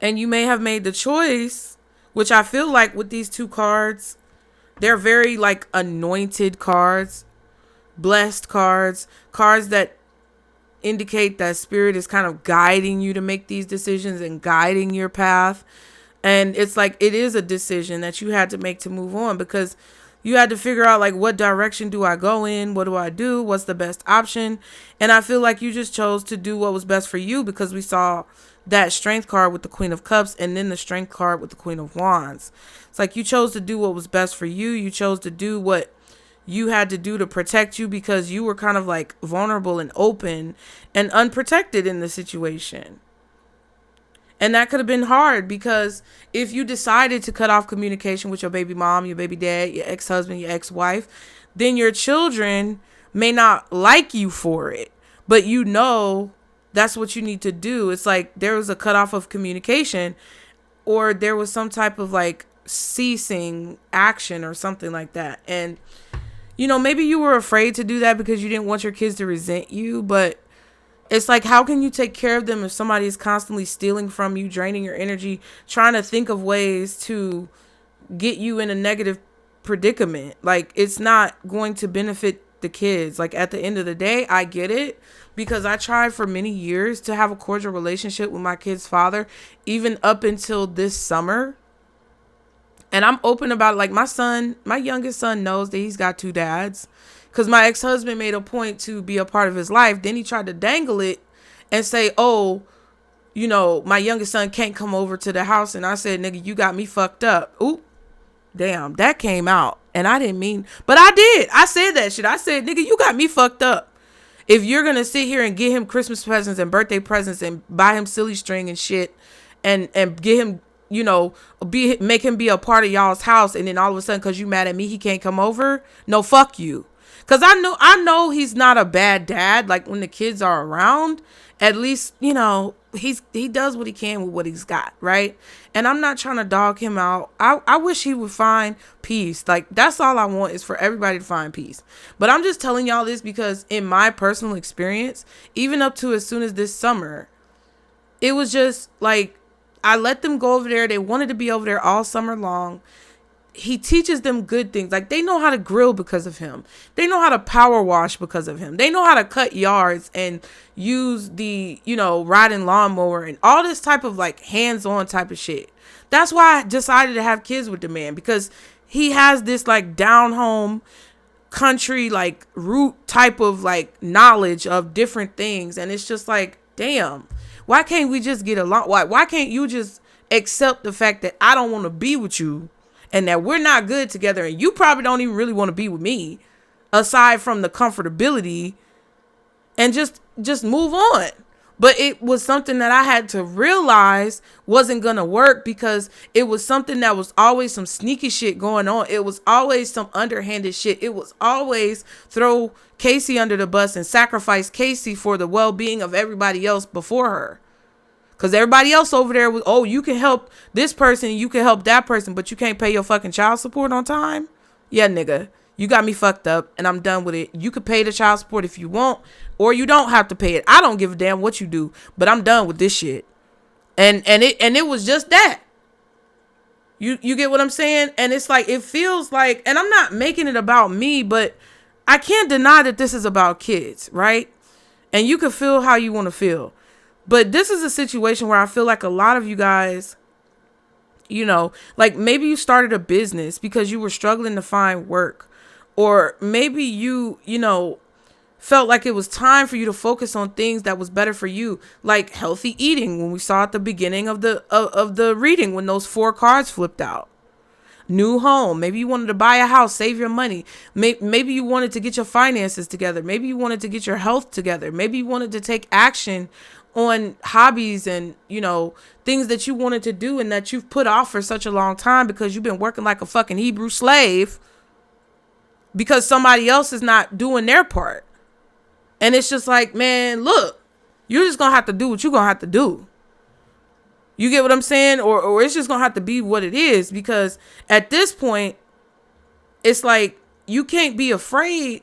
And you may have made the choice, which I feel like with these two cards, they're very like anointed cards, blessed cards, cards that indicate that spirit is kind of guiding you to make these decisions and guiding your path. And it's like, it is a decision that you had to make to move on, because you had to figure out, like, what direction do I go in? What do I do? What's the best option? And I feel like you just chose to do what was best for you, because we saw that strength card with the Queen of Cups and then the strength card with the Queen of Wands. It's like you chose to do what was best for you. You chose to do what you had to do to protect you, because you were kind of like vulnerable and open and unprotected in the situation. And that could have been hard, because if you decided to cut off communication with your baby mom, your baby dad, your ex-husband, your ex-wife, then your children may not like you for it. But you know that's what you need to do. It's like there was a cutoff of communication, or there was some type of like ceasing action or something like that. And, you know, maybe you were afraid to do that because you didn't want your kids to resent you, but it's like, how can you take care of them if somebody is constantly stealing from you, draining your energy, trying to think of ways to get you in a negative predicament? Like, it's not going to benefit the kids. Like, at the end of the day, I get it, because I tried for many years to have a cordial relationship with my kid's father, even up until this summer. And I'm open about it. Like, my youngest son knows that he's got two dads, because my ex-husband made a point to be a part of his life. Then he tried to dangle it and say, oh, you know, my youngest son can't come over to the house. And I said, nigga, you got me fucked up. Oop, damn, that came out. And I didn't mean, but I did. I said that shit. I said, nigga, you got me fucked up. If you're going to sit here and get him Christmas presents and birthday presents and buy him silly string and shit, and get him, you know, make him be a part of y'all's house, and then all of a sudden, because you mad at me, he can't come over. No, fuck you. Because I know he's not a bad dad. Like, when the kids are around, at least, you know, he does what he can with what he's got, right? And I'm not trying to dog him out. I wish he would find peace. Like, that's all I want, is for everybody to find peace. But I'm just telling y'all this because in my personal experience, even up to as soon as this summer, it was just like, I let them go over there. They wanted to be over there all summer long. He teaches them good things. Like, they know how to grill because of him. They know how to power wash because of him. They know how to cut yards and use the, you know, riding lawnmower and all this type of like hands-on type of shit. That's why I decided to have kids with the man, because he has this like down home country, like root type of like knowledge of different things. And it's just like, damn, why can't we just get along? Why can't you just accept the fact that I don't want to be with you, and that we're not good together, and you probably don't even really want to be with me, aside from the comfortability, and just move on? But it was something that I had to realize wasn't going to work, because it was something that was always some sneaky shit going on. It was always some underhanded shit. It was always throw Casey under the bus and sacrifice Casey for the well-being of everybody else before her. Because everybody else over there was, oh, you can help this person, you can help that person, but you can't pay your fucking child support on time? Yeah, nigga, you got me fucked up, and I'm done with it. You could pay the child support if you want, or you don't have to pay it. I don't give a damn what you do, but I'm done with this shit. And it was just that. You get what I'm saying? And it's like, it feels like, and I'm not making it about me, but I can't deny that this is about kids, right? And you can feel how you want to feel. But this is a situation where I feel like a lot of you guys, you know, like maybe you started a business because you were struggling to find work, or maybe you know, felt like it was time for you to focus on things that was better for you, like healthy eating, when we saw at the beginning of the reading, when those 4 cards flipped out. New home. Maybe you wanted to buy a house, save your money. Maybe you wanted to get your finances together. Maybe you wanted to get your health together. Maybe you wanted to take action on hobbies and, you know, things that you wanted to do and that you've put off for such a long time because you've been working like a fucking Hebrew slave because somebody else is not doing their part. And it's just like, man, look, you're just gonna have to do what you're gonna have to do. You get what I'm saying? Or it's just gonna have to be what it is, because at this point, it's like you can't be afraid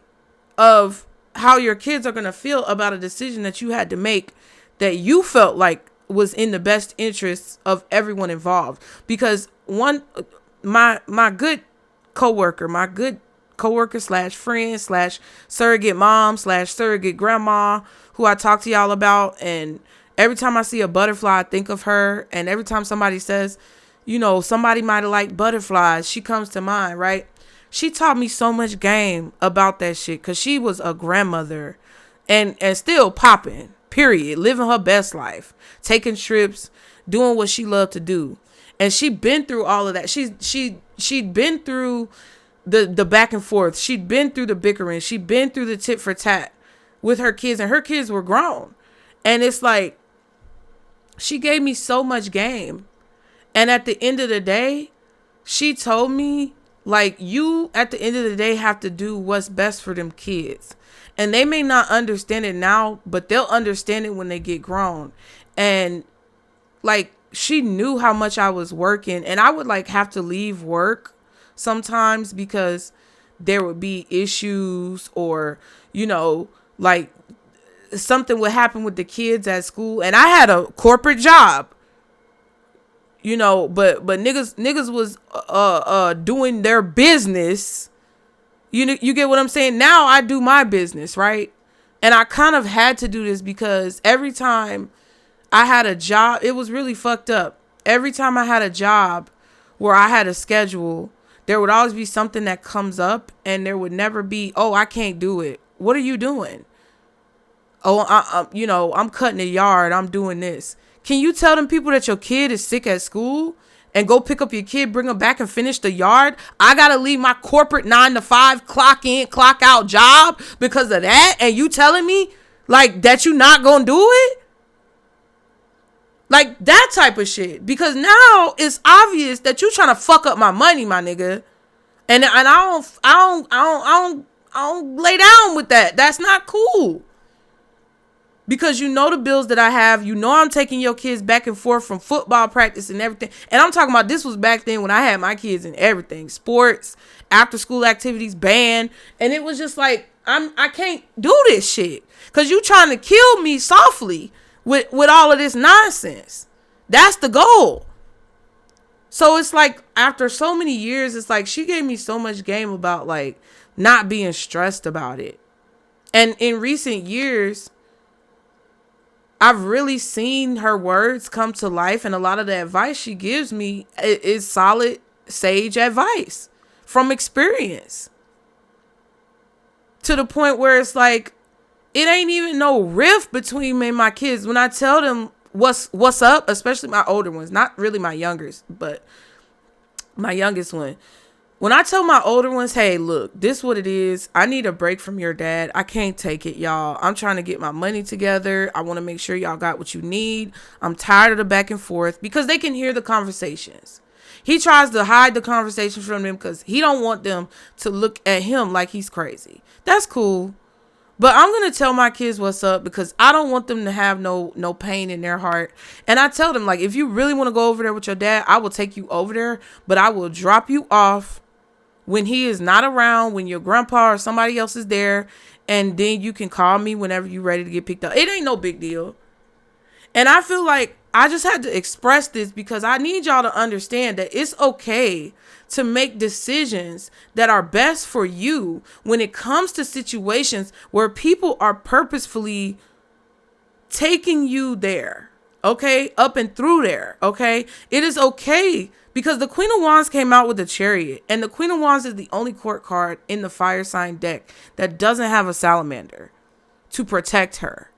of how your kids are gonna feel about a decision that you had to make that you felt like was in the best interests of everyone involved. Because my good coworker, my good coworker slash friend slash surrogate mom slash surrogate grandma who I talk to y'all about. And every time I see a butterfly, I think of her. And every time somebody says, you know, somebody might have liked butterflies, she comes to mind, right? She taught me so much game about that shit because she was a grandmother and still popping, period, living her best life, taking trips, doing what she loved to do. And she'd been through all of that. She'd been through the back and forth. She'd been through the bickering. She'd been through the tit for tat with her kids, and her kids were grown. And it's like, she gave me so much game. And at the end of the day, she told me, like, you at the end of the day have to do what's best for them kids. And they may not understand it now, but they'll understand it when they get grown. And like, she knew how much I was working, and I would like have to leave work sometimes because there would be issues, or, you know, like something would happen with the kids at school. And I had a corporate job, you know, but niggas was doing their business. You get what I'm saying? Now I do my business, right? And I kind of had to do this because every time I had a job, it was really fucked up. Every time I had a job where I had a schedule, there would always be something that comes up, and there would never be, oh, I can't do it. What are you doing? Oh, you know, I'm cutting the yard. I'm doing this. Can you tell them people that your kid is sick at school and go pick up your kid, bring them back and finish the yard? I got to leave my corporate 9 to 5 clock in, clock out job because of that. And you telling me like that you not going to do it? Like that type of shit. Because now it's obvious that you trying to fuck up my money, my nigga. And I don't lay down with that. That's not cool. Because you know the bills that I have. You know I'm taking your kids back and forth from football practice and everything. And I'm talking about, this was back then when I had my kids in everything. Sports, after school activities, band. And it was just like, I can't do this shit. Because you trying to kill me softly with all of this nonsense. That's the goal. So it's like, after so many years, it's like she gave me so much game about like not being stressed about it. And in recent years, I've really seen her words come to life, and a lot of the advice she gives me is solid, sage advice from experience. To the point where it's like, it ain't even no rift between me and my kids. When I tell them what's up, especially my older ones, not really my youngest, but my youngest one. When I tell my older ones, hey, look, this what it is. I need a break from your dad. I can't take it, y'all. I'm trying to get my money together. I want to make sure y'all got what you need. I'm tired of the back and forth, because they can hear the conversations. He tries to hide the conversation from them because he don't want them to look at him like he's crazy. That's cool. But I'm going to tell my kids what's up because I don't want them to have no pain in their heart. And I tell them, like, if you really want to go over there with your dad, I will take you over there, but I will drop you off when he is not around, when your grandpa or somebody else is there, and then you can call me whenever you're ready to get picked up. It ain't no big deal. And I feel like I just had to express this because I need y'all to understand that it's okay to make decisions that are best for you when it comes to situations where people are purposefully taking you there, okay? Up and through there, okay? It is okay. Because the Queen of Wands came out with the Chariot. And the Queen of Wands is the only court card in the fire sign deck that doesn't have a salamander to protect her.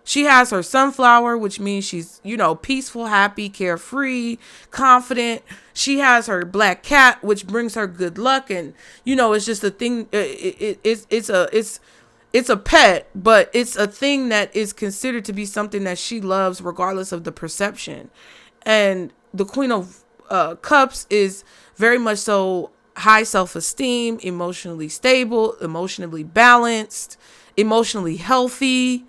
She has her sunflower, which means she's, you know, peaceful, happy, carefree, confident. She has her black cat, which brings her good luck. And, you know, it's just a thing. It's a pet, but it's a thing that is considered to be something that she loves regardless of the perception. And the Queen of Cups is very much so high self-esteem, emotionally stable, emotionally balanced, emotionally healthy,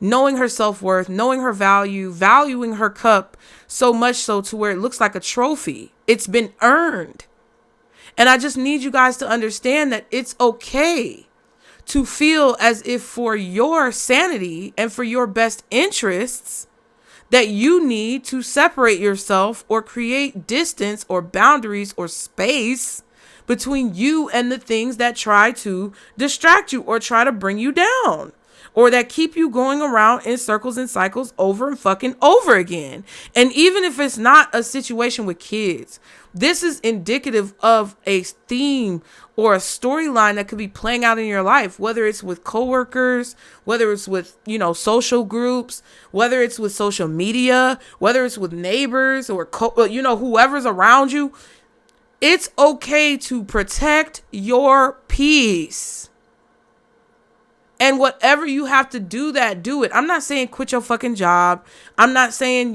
knowing her self-worth, knowing her value, valuing her cup so much so to where it looks like a trophy. It's been earned. And I just need you guys to understand that it's okay to feel as if for your sanity and for your best interests that you need to separate yourself or create distance or boundaries or space between you and the things that try to distract you or try to bring you down, or that keep you going around in circles and cycles over and fucking over again. And even if it's not a situation with kids, this is indicative of a theme or a storyline that could be playing out in your life, whether it's with coworkers, whether it's with, social groups, whether it's with social media, whether it's with neighbors or, whoever's around you. It's okay to protect your peace. And whatever you have to do do it. I'm not saying quit your fucking job. I'm not saying,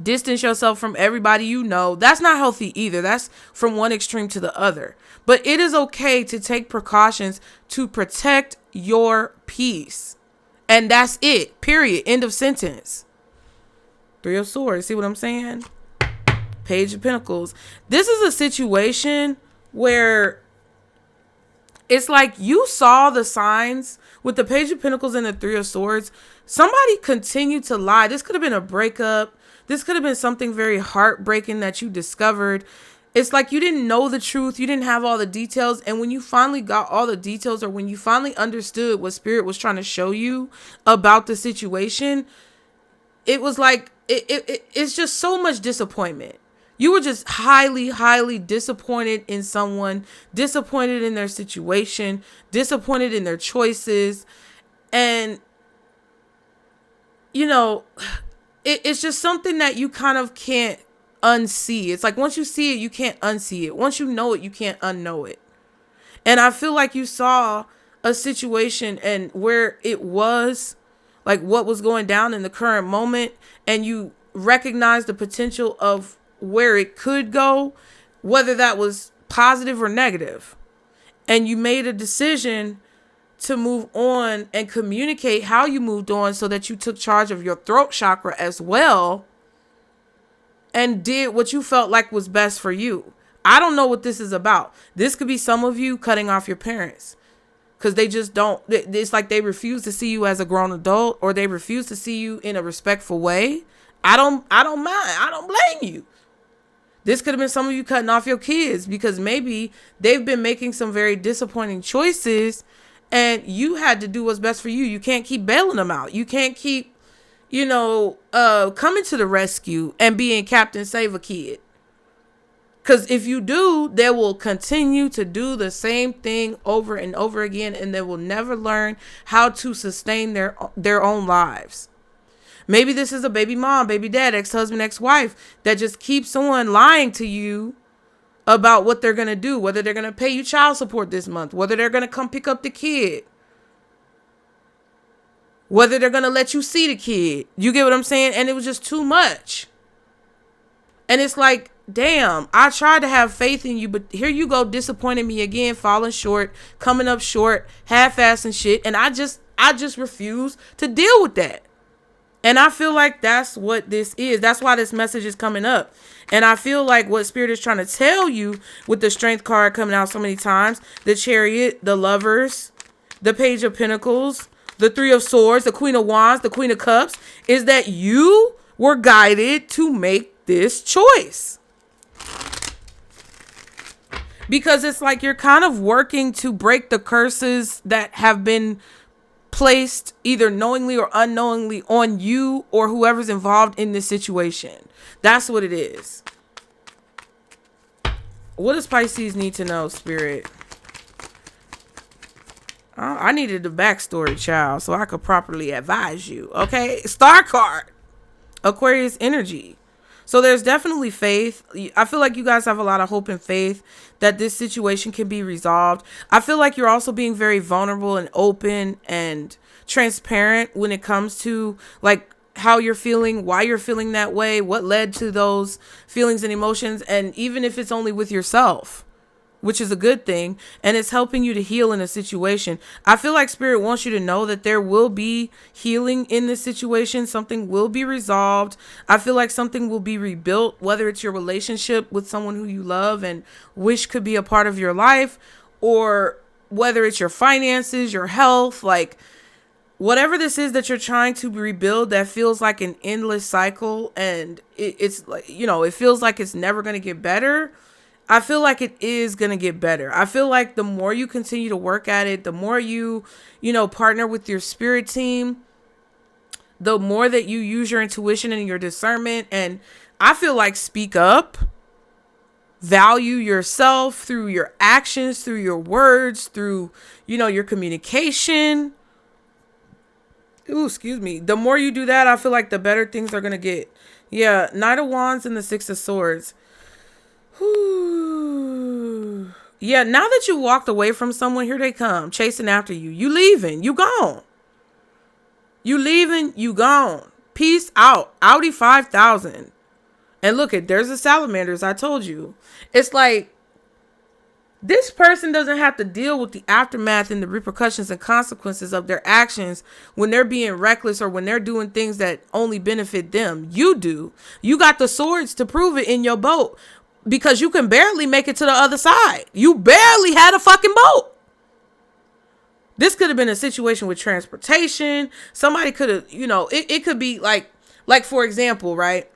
distance yourself from everybody That's not healthy either. That's from one extreme to the other. But it is okay to take precautions to protect your peace. And that's it. Period. End of sentence. Three of Swords. See what I'm saying? Page of Pentacles. This is a situation where it's like you saw the signs with the Page of Pentacles and the Three of Swords. Somebody continued to lie. This could have been a breakup. This could have been something very heartbreaking that you discovered. It's like you didn't know the truth. You didn't have all the details. And when you finally got all the details, or when you finally understood what Spirit was trying to show you about the situation, it was like, it's just so much disappointment. You were just highly, highly disappointed in someone, disappointed in their situation, disappointed in their choices. And, it's just something that you kind of can't unsee. It's like once you see it, you can't unsee it. Once you know it, you can't unknow it. And I feel like you saw a situation and where it was, like what was going down in the current moment, and you recognize the potential of where it could go, whether that was positive or negative. And you made a decision to move on and communicate how you moved on, so that you took charge of your throat chakra as well and did what you felt like was best for you. I don't know what this is about. This could be some of you cutting off your parents because they just don't. It's like they refuse to see you as a grown adult, or they refuse to see you in a respectful way. I don't mind. I don't blame you. This could have been some of you cutting off your kids because maybe they've been making some very disappointing choices, and you had to do what's best for you. You can't keep bailing them out. You can't keep, coming to the rescue and being Captain Save a Kid. Because if you do, they will continue to do the same thing over and over again, and they will never learn how to sustain their own lives. Maybe this is a baby mom, baby dad, ex-husband, ex-wife that just keeps on lying to you about what they're going to do, whether they're going to pay you child support this month, whether they're going to come pick up the kid, whether they're going to let you see the kid. You get what I'm saying? And it was just too much. And it's like, damn, I tried to have faith in you, but here you go, disappointing me again, falling short, coming up short, half-assing shit. And I just refuse to deal with that. And I feel like that's what this is. That's why this message is coming up. And I feel like what Spirit is trying to tell you with the Strength card coming out so many times, the Chariot, the Lovers, the Page of Pentacles, the Three of Swords, the Queen of Wands, the Queen of Cups, is that you were guided to make this choice. Because it's like you're kind of working to break the curses that have been placed either knowingly or unknowingly on you or whoever's involved in this situation. That's what it is. What does Pisces need to know, Spirit? I needed the backstory, child, so I could properly advise you. Okay, Star card, Aquarius energy. So there's definitely faith. I feel like you guys have a lot of hope and faith that this situation can be resolved. I feel like you're also being very vulnerable and open and transparent when it comes to like how you're feeling, why you're feeling that way, what led to those feelings and emotions. And even if it's only with yourself, which is a good thing, and it's helping you to heal in a situation. I feel like Spirit wants you to know that there will be healing in this situation. Something will be resolved. I feel like something will be rebuilt, whether it's your relationship with someone who you love and wish could be a part of your life, or whether it's your finances, your health, like whatever this is that you're trying to rebuild that feels like an endless cycle, and it's like, it feels like it's never going to get better. I feel like it is going to get better. I feel like the more you continue to work at it, the more you partner with your spirit team, the more that you use your intuition and your discernment. And I feel like speak up, value yourself through your actions, through your words, through, your communication. Ooh, excuse me. The more you do that, I feel like the better things are going to get. Yeah. Knight of Wands and the Six of Swords. Whew. Yeah. Now that you walked away from someone, here they come chasing after you. You leaving. You gone. You leaving. You gone. Peace out. Audi 5000. And look, there's the salamanders. I told you. It's like this person doesn't have to deal with the aftermath and the repercussions and consequences of their actions when they're being reckless or when they're doing things that only benefit them. You do. You got the swords to prove it in your boat because you can barely make it to the other side. You barely had a fucking boat. This could have been a situation with transportation. Somebody could have, it could be like for example, right?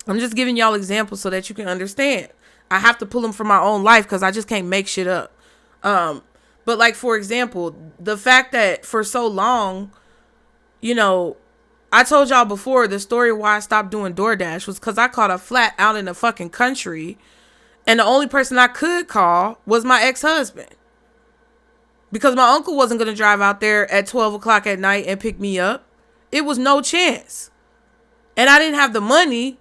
I'm just giving y'all examples so that you can understand. I have to pull them from my own life because I just can't make shit up. But like, for example, the fact that for so long, I told y'all before the story why I stopped doing DoorDash was because I caught a flat out in the fucking country. And the only person I could call was my ex-husband. Because my uncle wasn't going to drive out there at 12 o'clock at night and pick me up. It was no chance. And I didn't have the money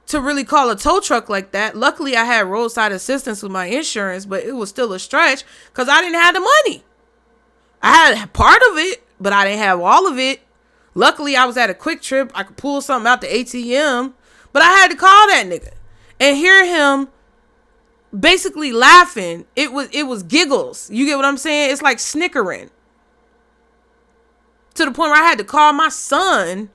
to really call a tow truck like that. Luckily, I had roadside assistance with my insurance, but it was still a stretch because I didn't have the money. I had part of it, but I didn't have all of it. Luckily, I was at a Quick Trip. I could pull something out the ATM, but I had to call that nigga and hear him basically laughing. It was giggles. You get what I'm saying? It's like snickering to the point where I had to call my son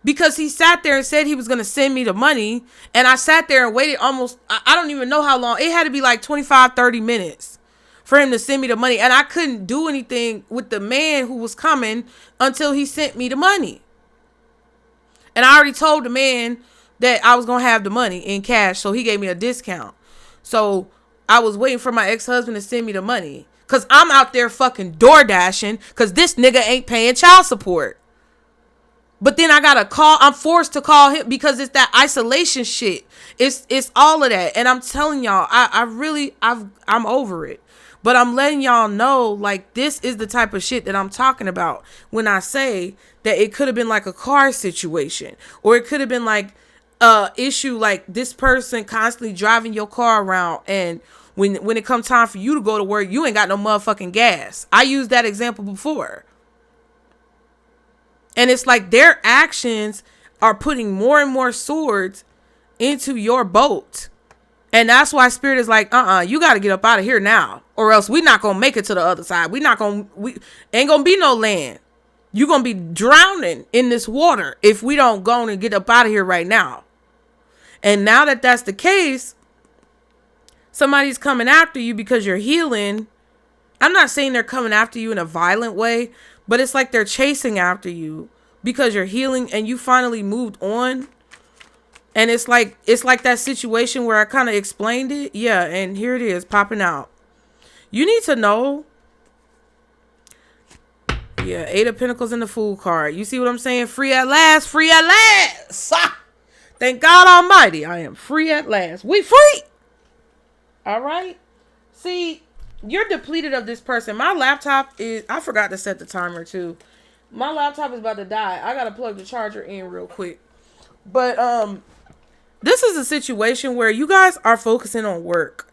because he sat there and said he was going to send me the money. And I sat there and waited almost, I don't even know how long. It had to be like 25, 30 minutes for him to send me the money. And I couldn't do anything with the man who was coming until he sent me the money. And I already told the man that I was going to have the money in cash. So he gave me a discount. So I was waiting for my ex-husband to send me the money. Because I'm out there fucking door dashing because this nigga ain't paying child support. But then I gotta call. I'm forced to call him because it's that isolation shit. It's all of that. And I'm telling y'all, I'm over it. But I'm letting y'all know, like, this is the type of shit that I'm talking about when I say that it could have been like a car situation, or it could have been like issue like this person constantly driving your car around, and when it comes time for you to go to work, you ain't got no motherfucking gas. I used that example before. And it's like their actions are putting more and more swords into your boat. And that's why Spirit is like, you got to get up out of here now, or else we're not going to make it to the other side. We ain't going to be no land. You're going to be drowning in this water if we don't go and get up out of here right now. And now that that's the case, somebody's coming after you because you're healing. I'm not saying they're coming after you in a violent way, but it's like they're chasing after you because you're healing and you finally moved on. And it's like that situation where I kind of explained it. Yeah, and here it is popping out. You need to know. Yeah, 8 of Pentacles and the Fool card. You see what I'm saying? Free at last, free at last. Thank God Almighty, I am free at last. We free. All right. See, you're depleted of this person. My laptop is, I forgot to set the timer too. My laptop is about to die. I got to plug the charger in real quick. But this is a situation where you guys are focusing on work.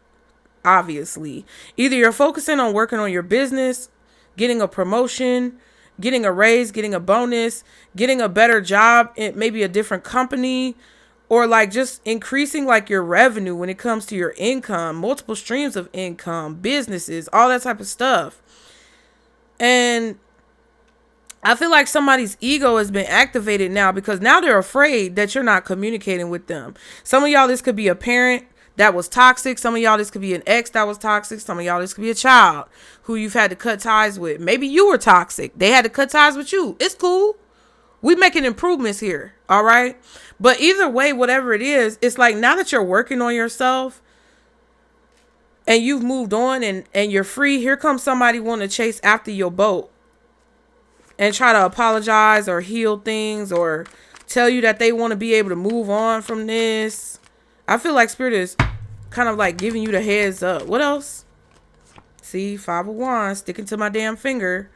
Obviously, either you're focusing on working on your business, getting a promotion, getting a raise, getting a bonus, getting a better job in maybe a different company, or like just increasing like your revenue when it comes to your income, multiple streams of income, businesses, all that type of stuff. And I feel like somebody's ego has been activated now because now they're afraid that you're not communicating with them. Some of y'all, this could be a parent that was toxic. Some of y'all, this could be an ex that was toxic. Some of y'all, this could be a child who you've had to cut ties with. Maybe you were toxic. They had to cut ties with you. It's cool. We making improvements here. All right. But either way, whatever it is, it's like now that you're working on yourself, and you've moved on and you're free, here comes somebody wanting to chase after your boat and try to apologize or heal things or tell you that they want to be able to move on from this. I feel like Spirit is kind of like giving you the heads up. What else? See, 5 of Wands sticking to my damn finger.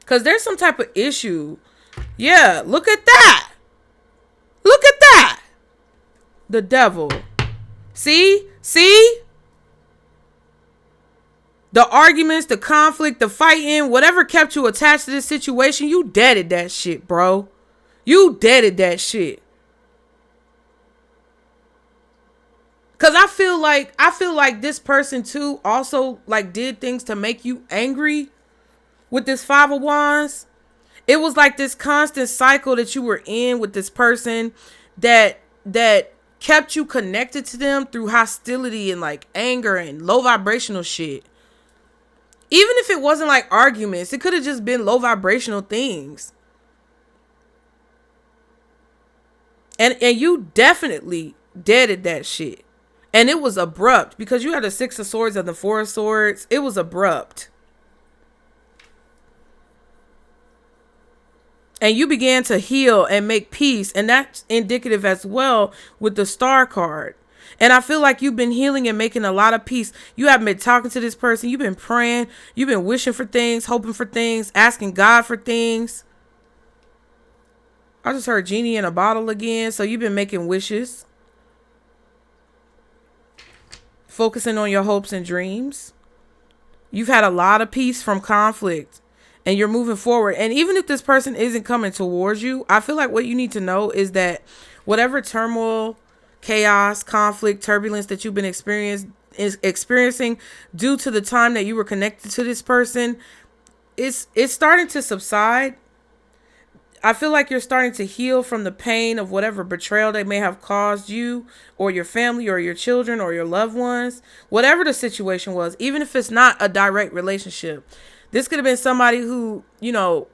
Because there's some type of issue. Yeah, look at that. Look at that. The Devil. See? The arguments, the conflict, the fighting, whatever kept you attached to this situation, you deaded that shit, bro. You deaded that shit. Cause I feel like this person too also like did things to make you angry with this 5 of Wands. It was like this constant cycle that you were in with this person that kept you connected to them through hostility and like anger and low vibrational shit. Even if it wasn't like arguments, it could have just been low vibrational things. And you definitely deaded that shit. And it was abrupt because you had the 6 of Swords and the 4 of Swords. It was abrupt. And you began to heal and make peace. And that's indicative as well with the Star card. And I feel like you've been healing and making a lot of peace. You haven't been talking to this person. You've been praying. You've been wishing for things, hoping for things, asking God for things. I just heard genie in a bottle again. So you've been making wishes. Focusing on your hopes and dreams. You've had a lot of peace from conflict. And you're moving forward. And even if this person isn't coming towards you, I feel like what you need to know is that whatever turmoil, chaos, conflict, turbulence that you've been experiencing due to the time that you were connected to this person, it's starting to subside. I feel like you're starting to heal from the pain of whatever betrayal they may have caused you or your family or your children or your loved ones, whatever the situation was, even if it's not a direct relationship. This could have been somebody who, you know,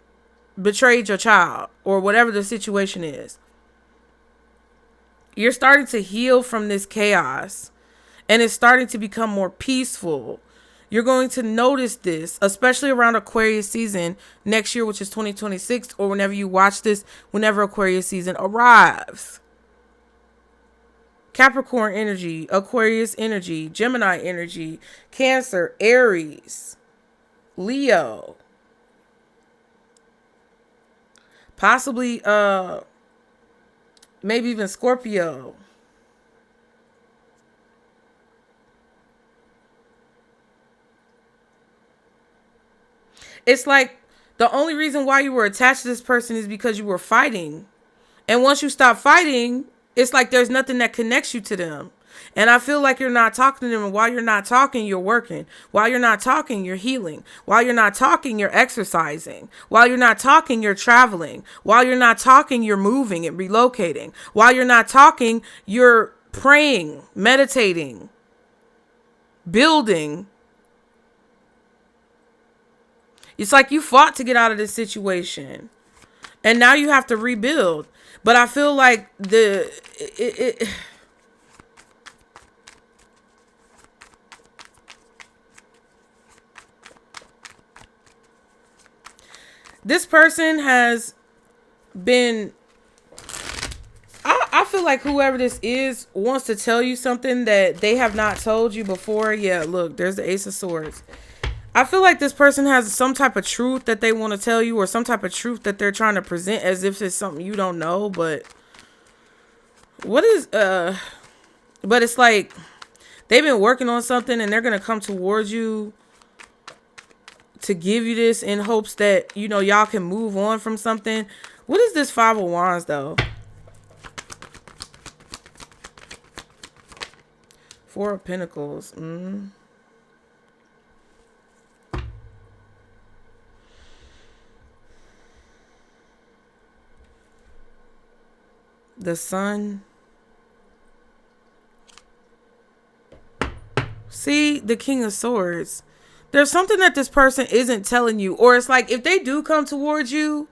betrayed your child or whatever the situation is. You're starting to heal from this chaos and it's starting to become more peaceful. You're going to notice this, especially around Aquarius season next year, which is 2026, or whenever you watch this, whenever Aquarius season arrives. Capricorn energy, Aquarius energy, Gemini energy, Cancer, Aries, Leo, possibly maybe even Scorpio. It's like the only reason why you were attached to this person is because you were fighting. And once you stop fighting, it's like there's nothing that connects you to them. And I feel like you're not talking to them. And while you're not talking, you're working. While you're not talking, you're healing. While you're not talking, you're exercising. While you're not talking, you're traveling. While you're not talking, you're moving and relocating. While you're not talking, you're praying, meditating, building. It's like you fought to get out of this situation. And now you have to rebuild. But I feel like this person has been, I feel like whoever this is wants to tell you something that they have not told you before. Yeah, look, there's the Ace of Swords. I feel like this person has some type of truth that they want to tell you or some type of truth that they're trying to present as if it's something you don't know. But what is, but it's like they've been working on something and they're going to come towards you to give you this in hopes that, you know, y'all can move on from something. What is this 5 of Wands though? 4 of Pentacles. The Sun. See, the King of Swords. There's something that this person isn't telling you. Or it's like if they do come towards you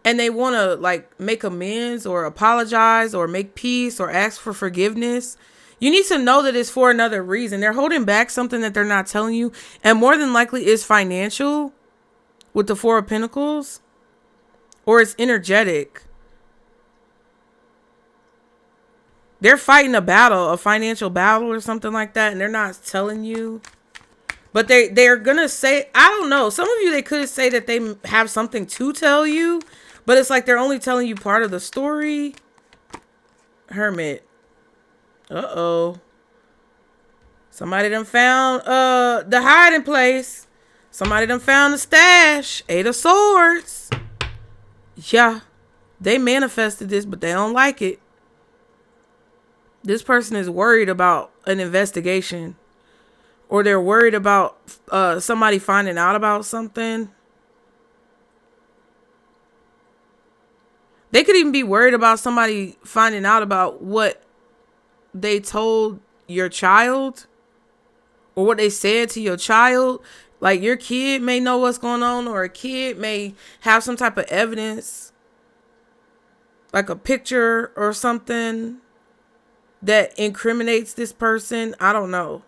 and they want to like make amends or apologize or make peace or ask for forgiveness, You need to know that it's for another reason. They're holding back something that they're not telling you. And more than likely is financial with the Four of Pentacles. Or it's energetic. They're fighting a battle, a financial battle or something like that. And they're not telling you. But they're going to say, I don't know. Some of you, they could say that they have something to tell you. But it's like they're only telling you part of the story. Hermit. Uh-oh. Somebody done found the hiding place. Somebody done found the stash. Eight of Swords. Yeah. They manifested this, but they don't like it. This person is worried about an investigation. Or they're worried about somebody finding out about something. They could even be worried about somebody finding out about what they told your child or what they said to your child. Like your kid may know what's going on, or a kid may have some type of evidence, like a picture or something that incriminates this person. I don't know.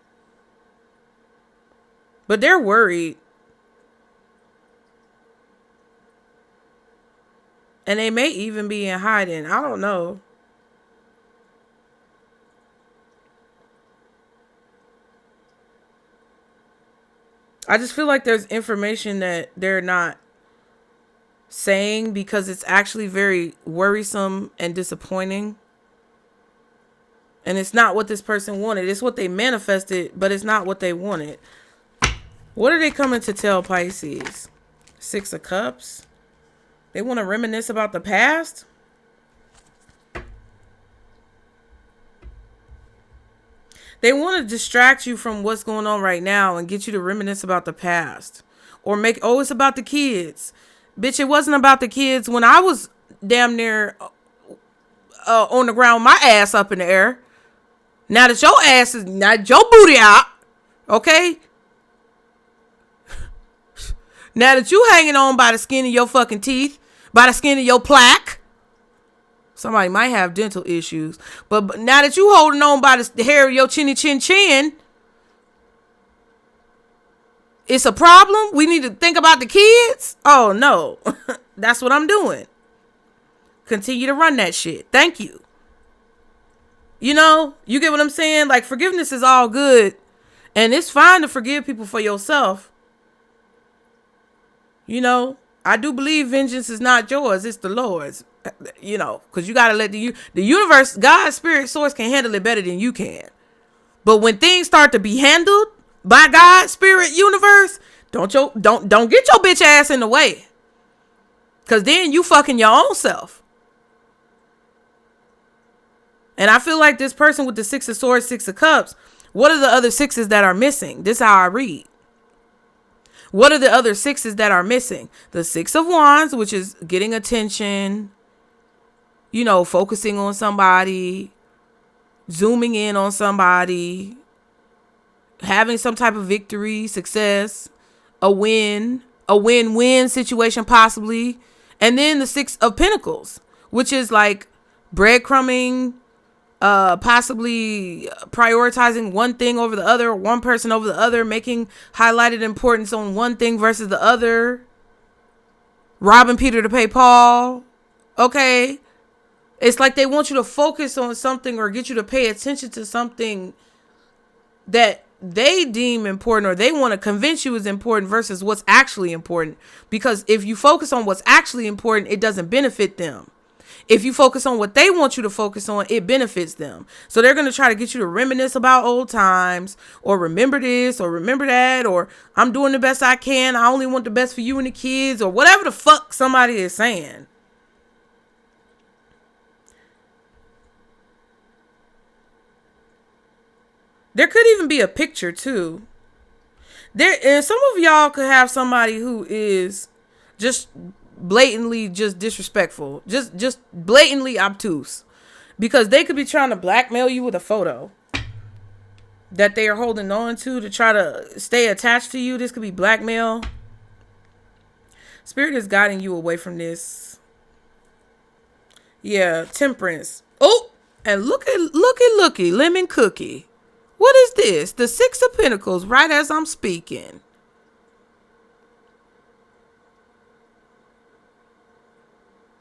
But they're worried. And they may even be in hiding. I don't know. I just feel like there's information that they're not saying because it's actually very worrisome and disappointing. And it's not what this person wanted. It's what they manifested, but it's not what they wanted. What are they coming to tell Pisces? Six of Cups. They want to reminisce about the past. They want to distract you from what's going on right now and get you to reminisce about the past. Or make, oh, it's about the kids. Bitch, it wasn't about the kids when I was damn near on the ground, my ass up in the air. Now that your ass is, not your booty out, okay? Now that you hanging on by the skin of your fucking teeth, by the skin of your plaque. Somebody might have dental issues. But now that you holding on by the hair of your chinny chin chin, it's a problem. We need to think about the kids. Oh, no. That's what I'm doing. Continue to run that shit. Thank you. You know, you get what I'm saying? Like, forgiveness is all good. And it's fine to forgive people for yourself. You know, I do believe vengeance is not yours. It's the Lord's. You know, because you got to let the universe, God, spirit, source can handle it better than you can. But when things start to be handled by God, spirit, universe, don't get your bitch ass in the way. Because then you fucking your own self. And I feel like this person with the Six of Swords, Six of Cups, what are the other sixes that are missing? This is how I read. What are the other sixes that are missing? The Six of Wands, which is getting attention, you know, focusing on somebody, zooming in on somebody, having some type of victory, success, a win-win situation possibly. And then the Six of Pentacles, which is like breadcrumbing, possibly prioritizing one thing over the other, one person over the other, making highlighted importance on one thing versus the other, robbing Peter to pay Paul. Okay. It's like they want you to focus on something or get you to pay attention to something that they deem important or they want to convince you is important versus what's actually important. Because if you focus on what's actually important, it doesn't benefit them. If you focus on what they want you to focus on, it benefits them. So they're going to try to get you to reminisce about old times or remember this or remember that, or I'm doing the best I can. I only want the best for you and the kids, or whatever the fuck somebody is saying. There could even be a picture too. And some of y'all could have somebody who is just blatantly just disrespectful, just blatantly obtuse, because they could be trying to blackmail you with a photo that they are holding on to try to stay attached to you. This could be blackmail. Spirit is guiding you away from this. Yeah, Temperance. Oh, And looky, lemon cookie. What is this? The Six of Pentacles, right as I'm speaking.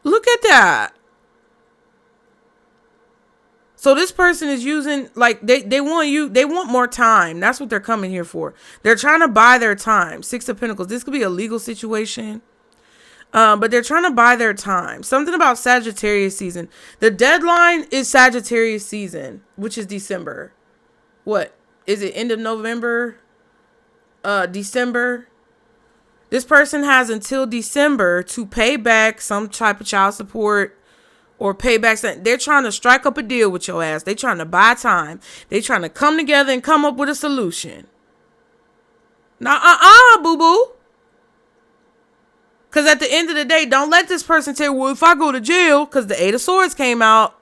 Look at that. So this person is using, like, they want more time. That's what they're coming here for. They're trying to buy their time. Six of Pentacles. This could be a legal situation. But they're trying to buy their time. Something about Sagittarius season. The deadline is Sagittarius season, which is December. What? Is it end of November? December? This person has until December to pay back some type of child support or pay back something. They're trying to strike up a deal with your ass. They're trying to buy time. They're trying to come together and come up with a solution. Now, boo-boo. Because at the end of the day, don't let this person tell you, well, if I go to jail, because the Eight of Swords came out,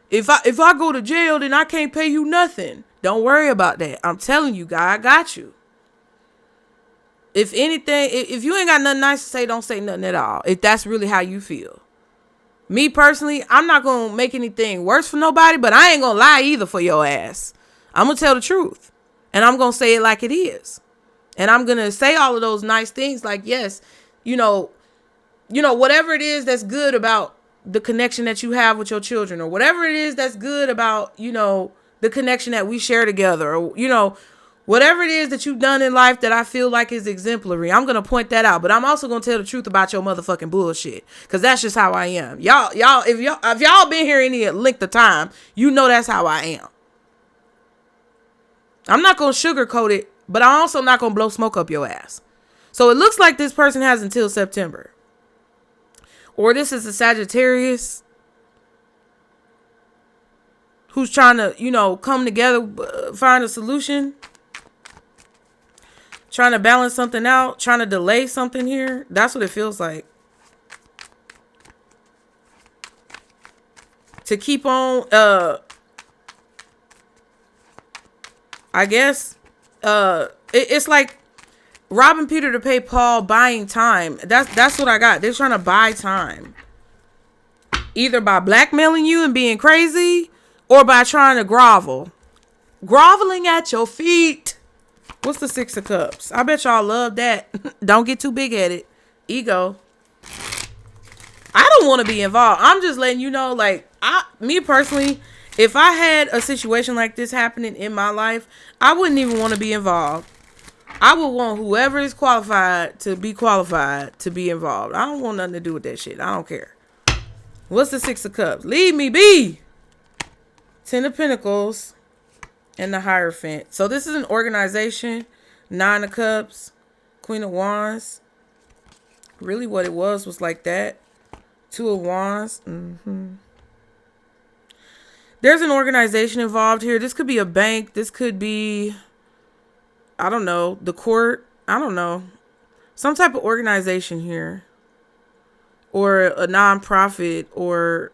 if I go to jail, then I can't pay you nothing. Don't worry about that. I'm telling you, guy, I got you. If anything, if you ain't got nothing nice to say, don't say nothing at all. If that's really how you feel. Me personally, I'm not going to make anything worse for nobody, but I ain't going to lie either for your ass. I'm going to tell the truth. And I'm going to say it like it is. And I'm going to say all of those nice things like, yes, you know, whatever it is that's good about the connection that you have with your children, or whatever it is that's good about, the connection that we share together, or, whatever it is that you've done in life that I feel like is exemplary, I'm going to point that out. But I'm also going to tell the truth about your motherfucking bullshit. Because that's just how I am. If y'all been here any length of time, you know that's how I am. I'm not going to sugarcoat it, but I'm also not going to blow smoke up your ass. So it looks like this person has until September. Or this is a Sagittarius who's trying to, come together, find a solution. Trying to balance something out, trying to delay something here. That's what it feels like. To keep on, I guess, it's like robbing Peter to pay Paul, buying time. That's what I got. They're trying to buy time. Either by blackmailing you and being crazy, or by trying to grovel. Groveling at your feet. What's the Six of Cups? I bet y'all love that. Don't get too big at it. Ego. I don't want to be involved. I'm just letting you know, like, me personally, if I had a situation like this happening in my life, I wouldn't even want to be involved. I would want whoever is qualified to be involved. I don't want nothing to do with that shit. I don't care. What's the Six of Cups? Leave me be. Ten of Pentacles. And the Hierophant. So this is an organization. Nine of Cups. Queen of Wands. Really what it was like that. Two of Wands. There's an organization involved here. This could be a bank. This could be, I don't know, the court. I don't know. Some type of organization here. Or a nonprofit, or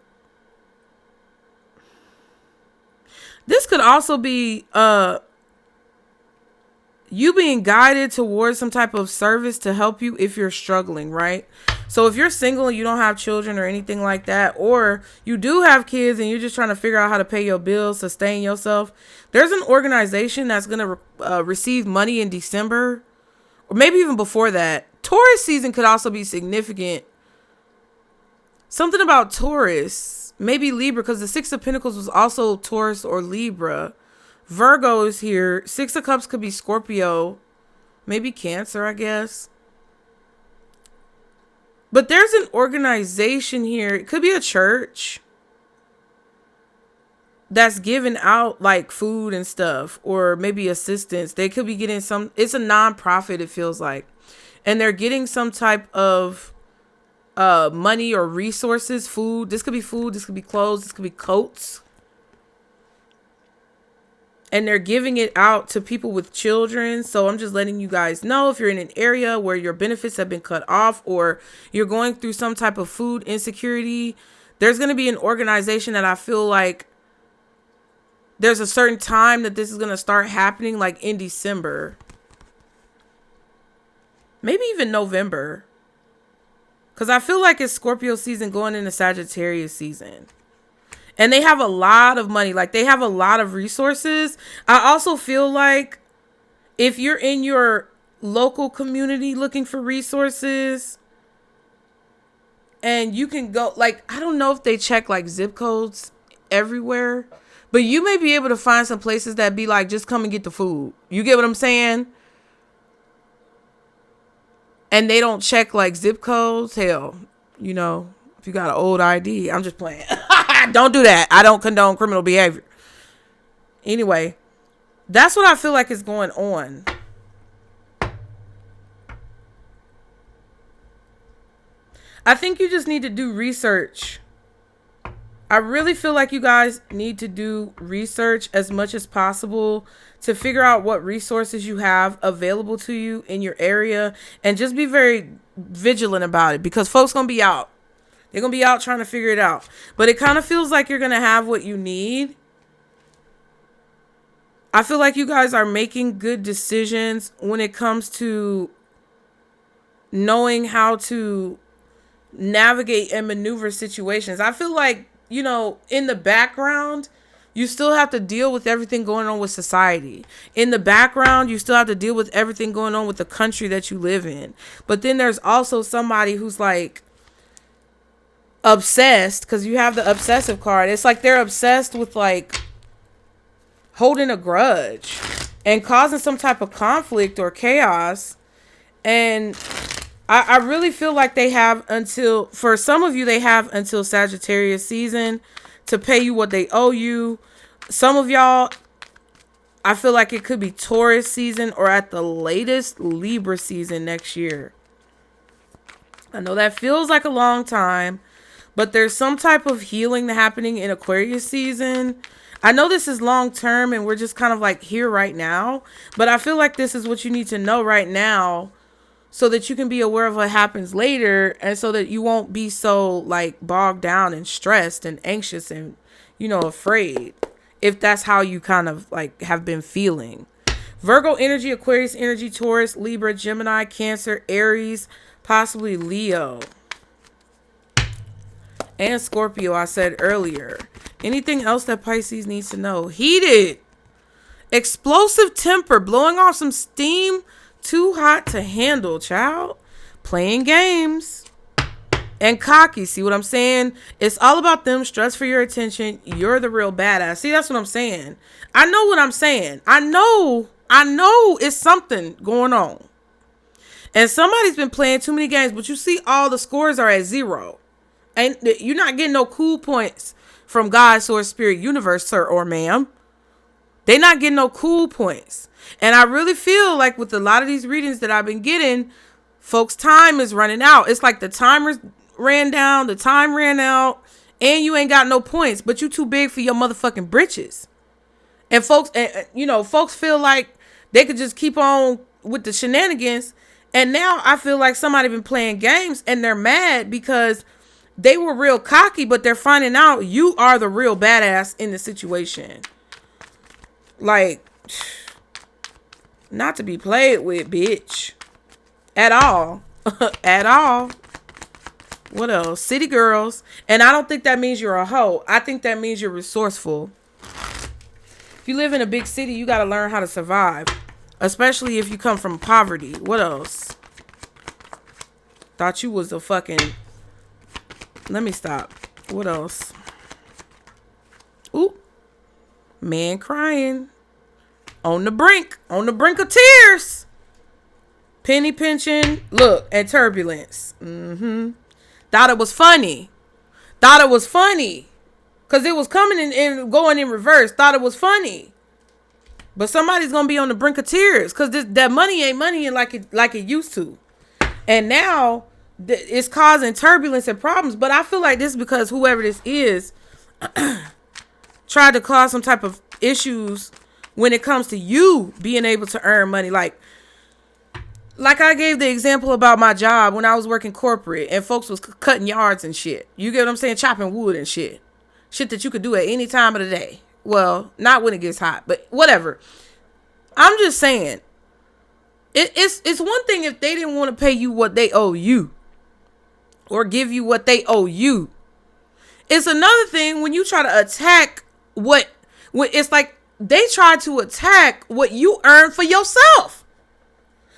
this could also be you being guided towards some type of service to help you if you're struggling, right? So if you're single and you don't have children or anything like that, or you do have kids and you're just trying to figure out how to pay your bills, sustain yourself, there's an organization that's going to receive money in December, or maybe even before that. Taurus season could also be significant. Something about Taurus, maybe Libra, because the Six of Pentacles was also Taurus or Libra. Virgo is here. Six of Cups could be Scorpio, maybe Cancer, I guess. But there's an organization here. It could be a church that's giving out like food and stuff, or maybe assistance. They could be getting it's a nonprofit, it feels like. And they're getting some type of money or resources, food. This could be food, this could be clothes, this could be coats. And they're giving it out to people with children. So I'm just letting you guys know, if you're in an area where your benefits have been cut off, or you're going through some type of food insecurity, there's going to be an organization that I feel like there's a certain time that this is going to start happening, like in December. Maybe even November. Because I feel like it's Scorpio season going into Sagittarius season. And they have a lot of money. Like, they have a lot of resources. I also feel like if you're in your local community looking for resources, and you can go, like, I don't know if they check like zip codes everywhere, but you may be able to find some places that be like, just come and get the food. You get what I'm saying? And they don't check like zip codes. Hell, you know, if you got an old ID, I'm just playing. Don't do that. I don't condone criminal behavior. Anyway, that's what I feel like is going on. I think you just need to do research. I really feel like you guys need to do research as much as possible to figure out what resources you have available to you in your area, and just be very vigilant about it, because folks gonna be out. They're gonna be out trying to figure it out. But it kind of feels like you're gonna have what you need. I feel like you guys are making good decisions when it comes to knowing how to navigate and maneuver situations. I feel like, you know, in the background, you still have to deal with everything going on with society. In the background, you still have to deal with everything going on with the country that you live in. But then there's also somebody who's like obsessed, because you have the obsessive card. It's like they're obsessed with like holding a grudge and causing some type of conflict or chaos. And I really feel like they have until, for some of you, they have until Sagittarius season to pay you what they owe you. Some of y'all, I feel like it could be Taurus season, or at the latest Libra season next year. I know that feels like a long time, but there's some type of healing happening in Aquarius season. I know this is long term and we're just kind of like here right now, but I feel like this is what you need to know right now, so that you can be aware of what happens later, and so that you won't be so like bogged down and stressed and anxious and, you know, afraid, if that's how you kind of like have been feeling. Virgo energy, Aquarius energy, Taurus, Libra, Gemini, Cancer, Aries, possibly Leo, and Scorpio, I said earlier. Anything else that Pisces needs to know? Heated, explosive temper, blowing off some steam, too hot to handle, child. Playing games. And cocky. See what I'm saying? It's all about them. Stress for your attention. You're the real badass. See, that's what I'm saying. I know what I'm saying. I know it's something going on. And somebody's been playing too many games, but you see all the scores are at 0. And you're not getting no cool points from God, Source, Spirit, Universe, sir or ma'am. They're not getting no cool points. And I really feel like with a lot of these readings that I've been getting, folks' time is running out. It's like the timers ran down, the time ran out, and you ain't got no points, but you too big for your motherfucking britches. And folks, you know, folks feel like they could just keep on with the shenanigans. And now I feel like somebody been playing games and they're mad because they were real cocky, but they're finding out you are the real badass in the situation. Like, not to be played with, bitch. At all. At all. What else? City girls. And I don't think that means you're a hoe. I think that means you're resourceful. If you live in a big city, you got to learn how to survive. Especially if you come from poverty. What else? Thought you was a fucking... Let me stop. What else? Ooh. Man crying. On the brink of tears. Penny pinching. Look, and turbulence. Thought it was funny. Because it was coming and going in reverse. Thought it was funny. But somebody's going to be on the brink of tears. Because that money ain't money like it used to. And now it's causing turbulence and problems. But I feel like this is because whoever this is tried to cause some type of issues when it comes to you being able to earn money. Like I gave the example about my job when I was working corporate and folks was cutting yards and shit. You get what I'm saying? Chopping wood and shit. Shit that you could do at any time of the day. Well, not when it gets hot, but whatever. I'm just saying, it's one thing if they didn't want to pay you what they owe you or give you what they owe you. it's another thing when you try to attack what it's like they try to attack what you earn for yourself.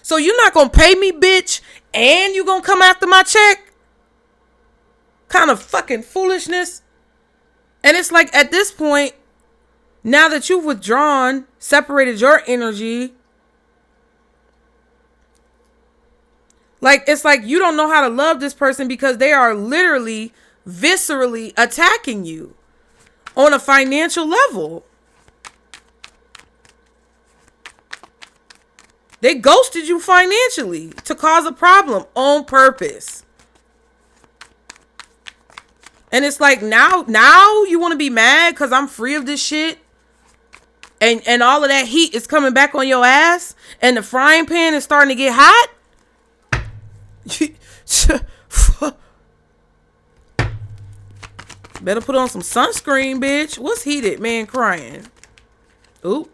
So you're not going to pay me, bitch, and you going to come after my check? Kind of fucking foolishness. And it's like at this point, now that you've withdrawn, separated your energy, like it's like you don't know how to love this person because they are literally viscerally attacking you on a financial level. They ghosted you financially to cause a problem on purpose. And it's like now you want to be mad because I'm free of this shit. And all of that heat is coming back on your ass. And the frying pan is starting to get hot. Better put on some sunscreen, bitch. What's heated? Man crying. Oop.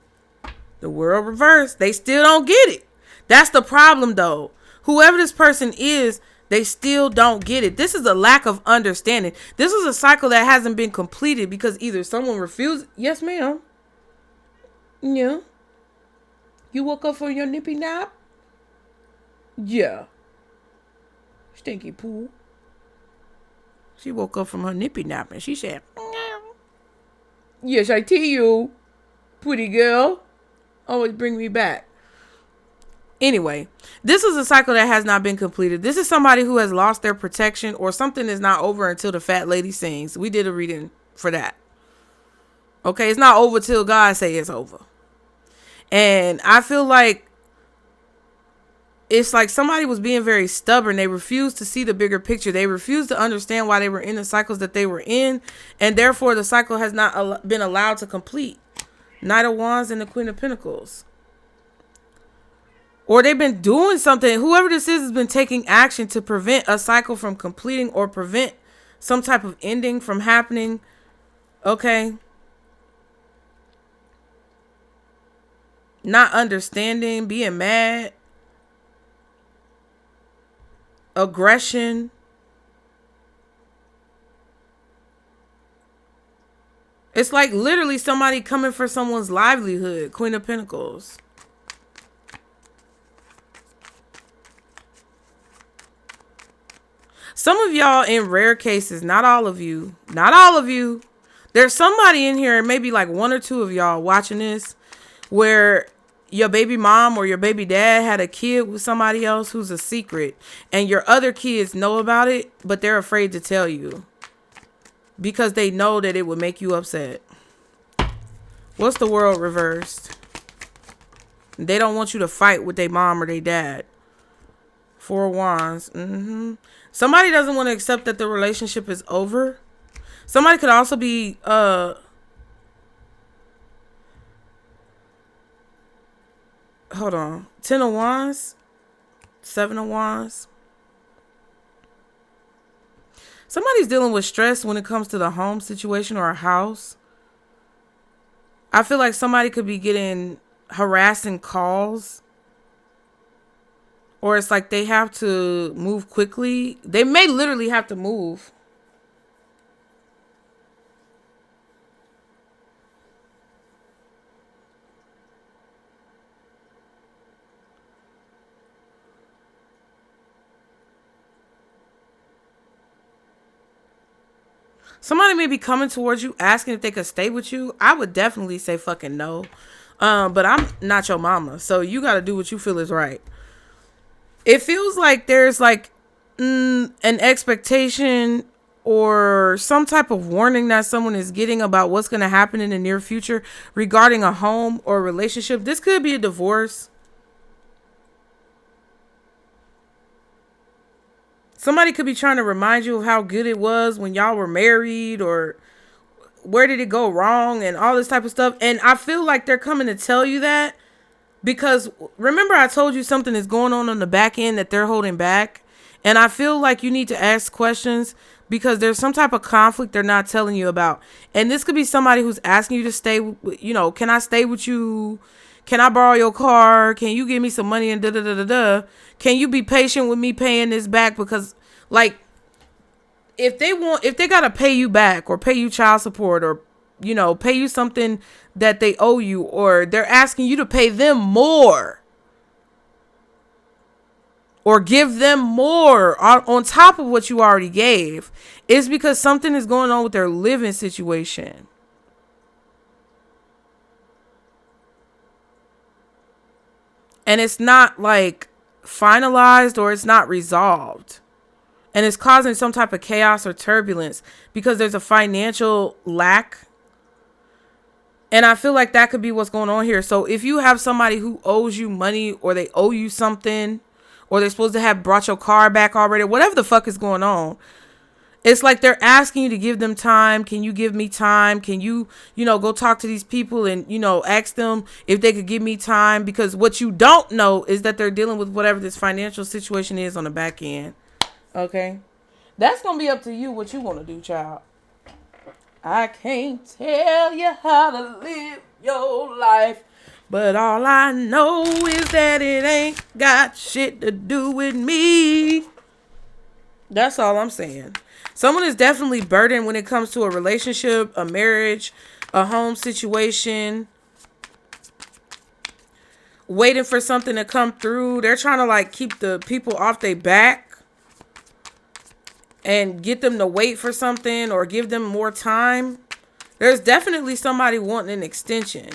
The world reversed. They still don't get it. That's the problem, though. Whoever this person is, they still don't get it. This is a lack of understanding. This is a cycle that hasn't been completed because either someone refused. Yes, ma'am. Yeah. You woke up from your nippy nap? Yeah. Stinky poo. She woke up from her nippy nap and she said, yes, I tell you, pretty girl. Always bring me back. Anyway, this is a cycle that has not been completed. This is somebody who has lost their protection or something is not over until the fat lady sings. We did a reading for that. Okay, it's not over till God say it's over. And I feel like it's like somebody was being very stubborn. They refused to see the bigger picture. They refused to understand why they were in the cycles that they were in. And therefore, the cycle has not been allowed to complete. Knight of Wands and the Queen of Pentacles. Or they've been doing something. Whoever this is has been taking action to prevent a cycle from completing or prevent some type of ending from happening. Okay. Not understanding, being mad. Aggression. It's like literally somebody coming for someone's livelihood. Queen of Pentacles. Some of y'all, in rare cases, not all of you, there's somebody in here, maybe like one or two of y'all watching this, where your baby mom or your baby dad had a kid with somebody else who's a secret, and your other kids know about it, but they're afraid to tell you because they know that it would make you upset. What's the world reversed? They don't want you to fight with their mom or their dad. Four of Wands. Somebody doesn't want to accept that the relationship is over. Somebody could also be hold on. 10 of Wands. 7 of Wands. Somebody's dealing with stress when it comes to the home situation or a house. I feel like somebody could be getting harassing calls. Or it's like they have to move quickly. They may literally have to move. Somebody may be coming towards you asking if they could stay with you. I would definitely say fucking no. But I'm not your mama. So you got to do what you feel is right. It feels like there's like an expectation or some type of warning that someone is getting about what's going to happen in the near future regarding a home or a relationship. This could be a divorce. Somebody could be trying to remind you of how good it was when y'all were married, or where did it go wrong and all this type of stuff. And I feel like they're coming to tell you that because remember I told you something is going on the back end that they're holding back. And I feel like you need to ask questions because there's some type of conflict they're not telling you about. And this could be somebody who's asking you to stay, you know, can I stay with you? Can I borrow your car? Can you give me some money and da-da-da-da-da? Can you be patient with me paying this back? Because, like, if they got to pay you back or pay you child support or, you know, pay you something that they owe you, or they're asking you to pay them more or give them more on top of what you already gave, it's because something is going on with their living situation. And it's not like finalized or it's not resolved. And it's causing some type of chaos or turbulence because there's a financial lack. And I feel like that could be what's going on here. So if you have somebody who owes you money, or they owe you something, or they're supposed to have brought your car back already, whatever the fuck is going on, it's like they're asking you to give them time. Can you give me time? Can you, go talk to these people and, ask them if they could give me time? Because what you don't know is that they're dealing with whatever this financial situation is on the back end. Okay? That's going to be up to you what you want to do, child. I can't tell you how to live your life, but all I know is that it ain't got shit to do with me. That's all I'm saying. Someone is definitely burdened when it comes to a relationship, a marriage, a home situation, waiting for something to come through. They're trying to like keep the people off their back and get them to wait for something or give them more time. There's definitely somebody wanting an extension.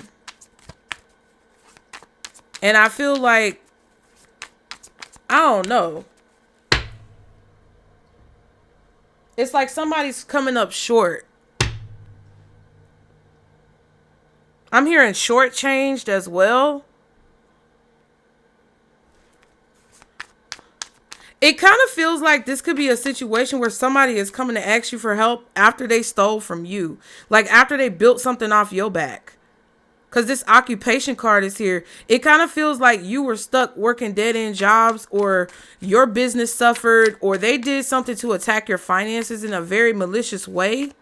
And I feel like, I don't know. It's like somebody's coming up short. I'm hearing shortchanged as well. It kind of feels like this could be a situation where somebody is coming to ask you for help after they stole from you. Like after they built something off your back. Because this occupation card is here. It kind of feels like you were stuck working dead-end jobs, or your business suffered, or they did something to attack your finances in a very malicious way.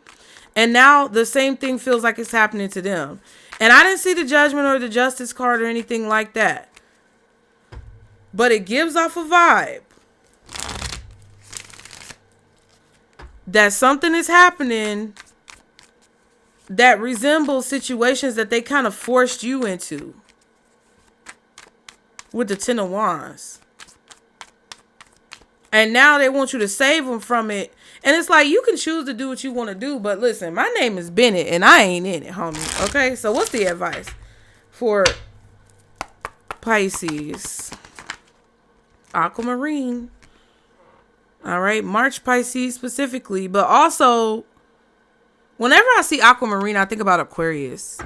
And now the same thing feels like it's happening to them. And I didn't see the Judgment or the Justice card or anything like that. But it gives off a vibe that something is happening that resembles situations that they kind of forced you into with the Ten of Wands. And now they want you to save them from it. And it's like, you can choose to do what you want to do. But listen, my name is Bennett and I ain't in it, homie. Okay, so what's the advice for Pisces? Aquamarine. All right, March Pisces specifically. But also, whenever I see aquamarine, I think about Aquarius.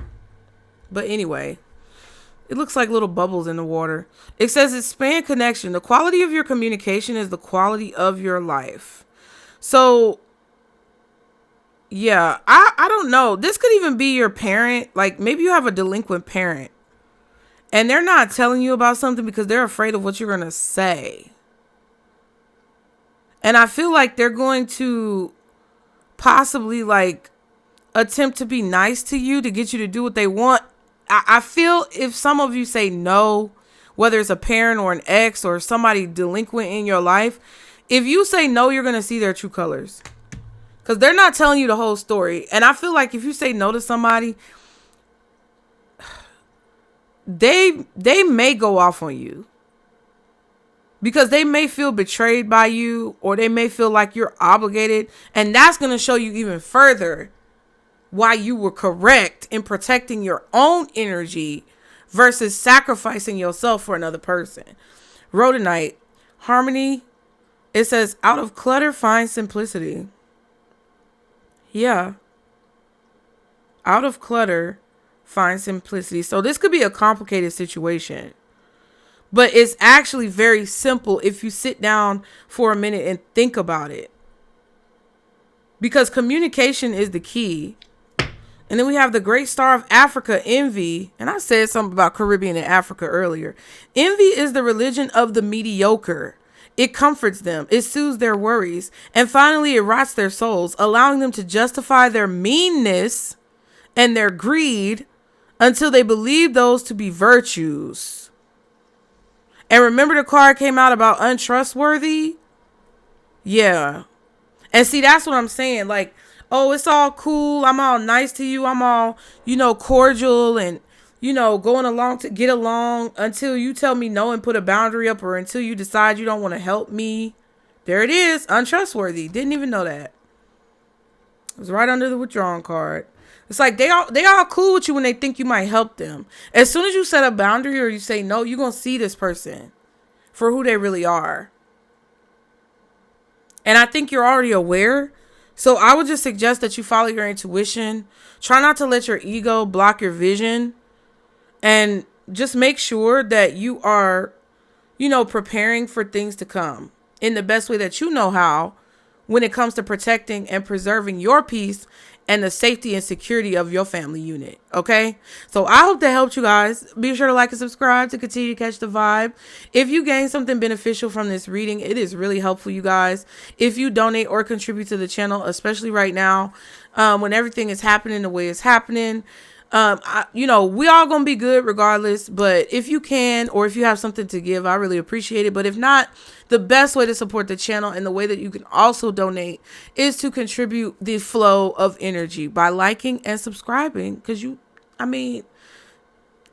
But anyway, it looks like little bubbles in the water. It says expand connection. The quality of your communication is the quality of your life. So, yeah, I don't know. This could even be your parent. Like maybe you have a delinquent parent and they're not telling you about something because they're afraid of what you're going to say. And I feel like they're going to possibly like attempt to be nice to you to get you to do what they want. I feel if some of you say no, whether it's a parent or an ex or somebody delinquent in your life, if you say no, you're going to see their true colors. Because they're not telling you the whole story. And I feel like if you say no to somebody, they may go off on you. Because they may feel betrayed by you, or they may feel like you're obligated. And that's going to show you even further why you were correct in protecting your own energy versus sacrificing yourself for another person. Rhodonite, harmony. It says, out of clutter, find simplicity. Yeah. Out of clutter, find simplicity. So this could be a complicated situation. But it's actually very simple if you sit down for a minute and think about it. Because communication is the key. And then we have the great star of Africa, envy. And I said something about Caribbean and Africa earlier. Envy is the religion of the mediocre. It comforts them. It soothes their worries. And finally, it rots their souls, allowing them to justify their meanness and their greed until they believe those to be virtues. And remember the card came out about untrustworthy? Yeah. And see, that's what I'm saying. Like, oh, it's all cool. I'm all nice to you. I'm all, cordial and, going along to get along until you tell me no and put a boundary up, or until you decide you don't want to help me. There it is. Untrustworthy. Didn't even know that. It was right under the withdrawn card. It's like they all cool with you when they think you might help them. As soon as you set a boundary or you say no, you're going to see this person for who they really are. And I think you're already aware. So I would just suggest that you follow your intuition. Try not to let your ego block your vision. And just make sure that you are, preparing for things to come in the best way that you know how, when it comes to protecting and preserving your peace and the safety and security of your family unit. Okay. So I hope that helped you guys. Be sure to like and subscribe to continue to catch the vibe. If you gain something beneficial from this reading, it is really helpful, you guys. If you donate or contribute to the channel, especially right now, when everything is happening the way it's happening, we all gonna be good regardless. But if you can, or if you have something to give, I really appreciate it. But if not, the best way to support the channel and the way that you can also donate is to contribute the flow of energy by liking and subscribing. Because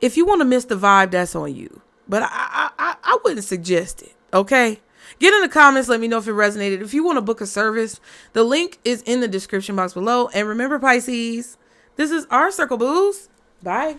if you want to miss the vibe, that's on you. But I wouldn't suggest it. Okay. Get in the comments. Let me know if it resonated. If you want to book a service, the link is in the description box below. And remember, Pisces, this is our circle, booze. Bye.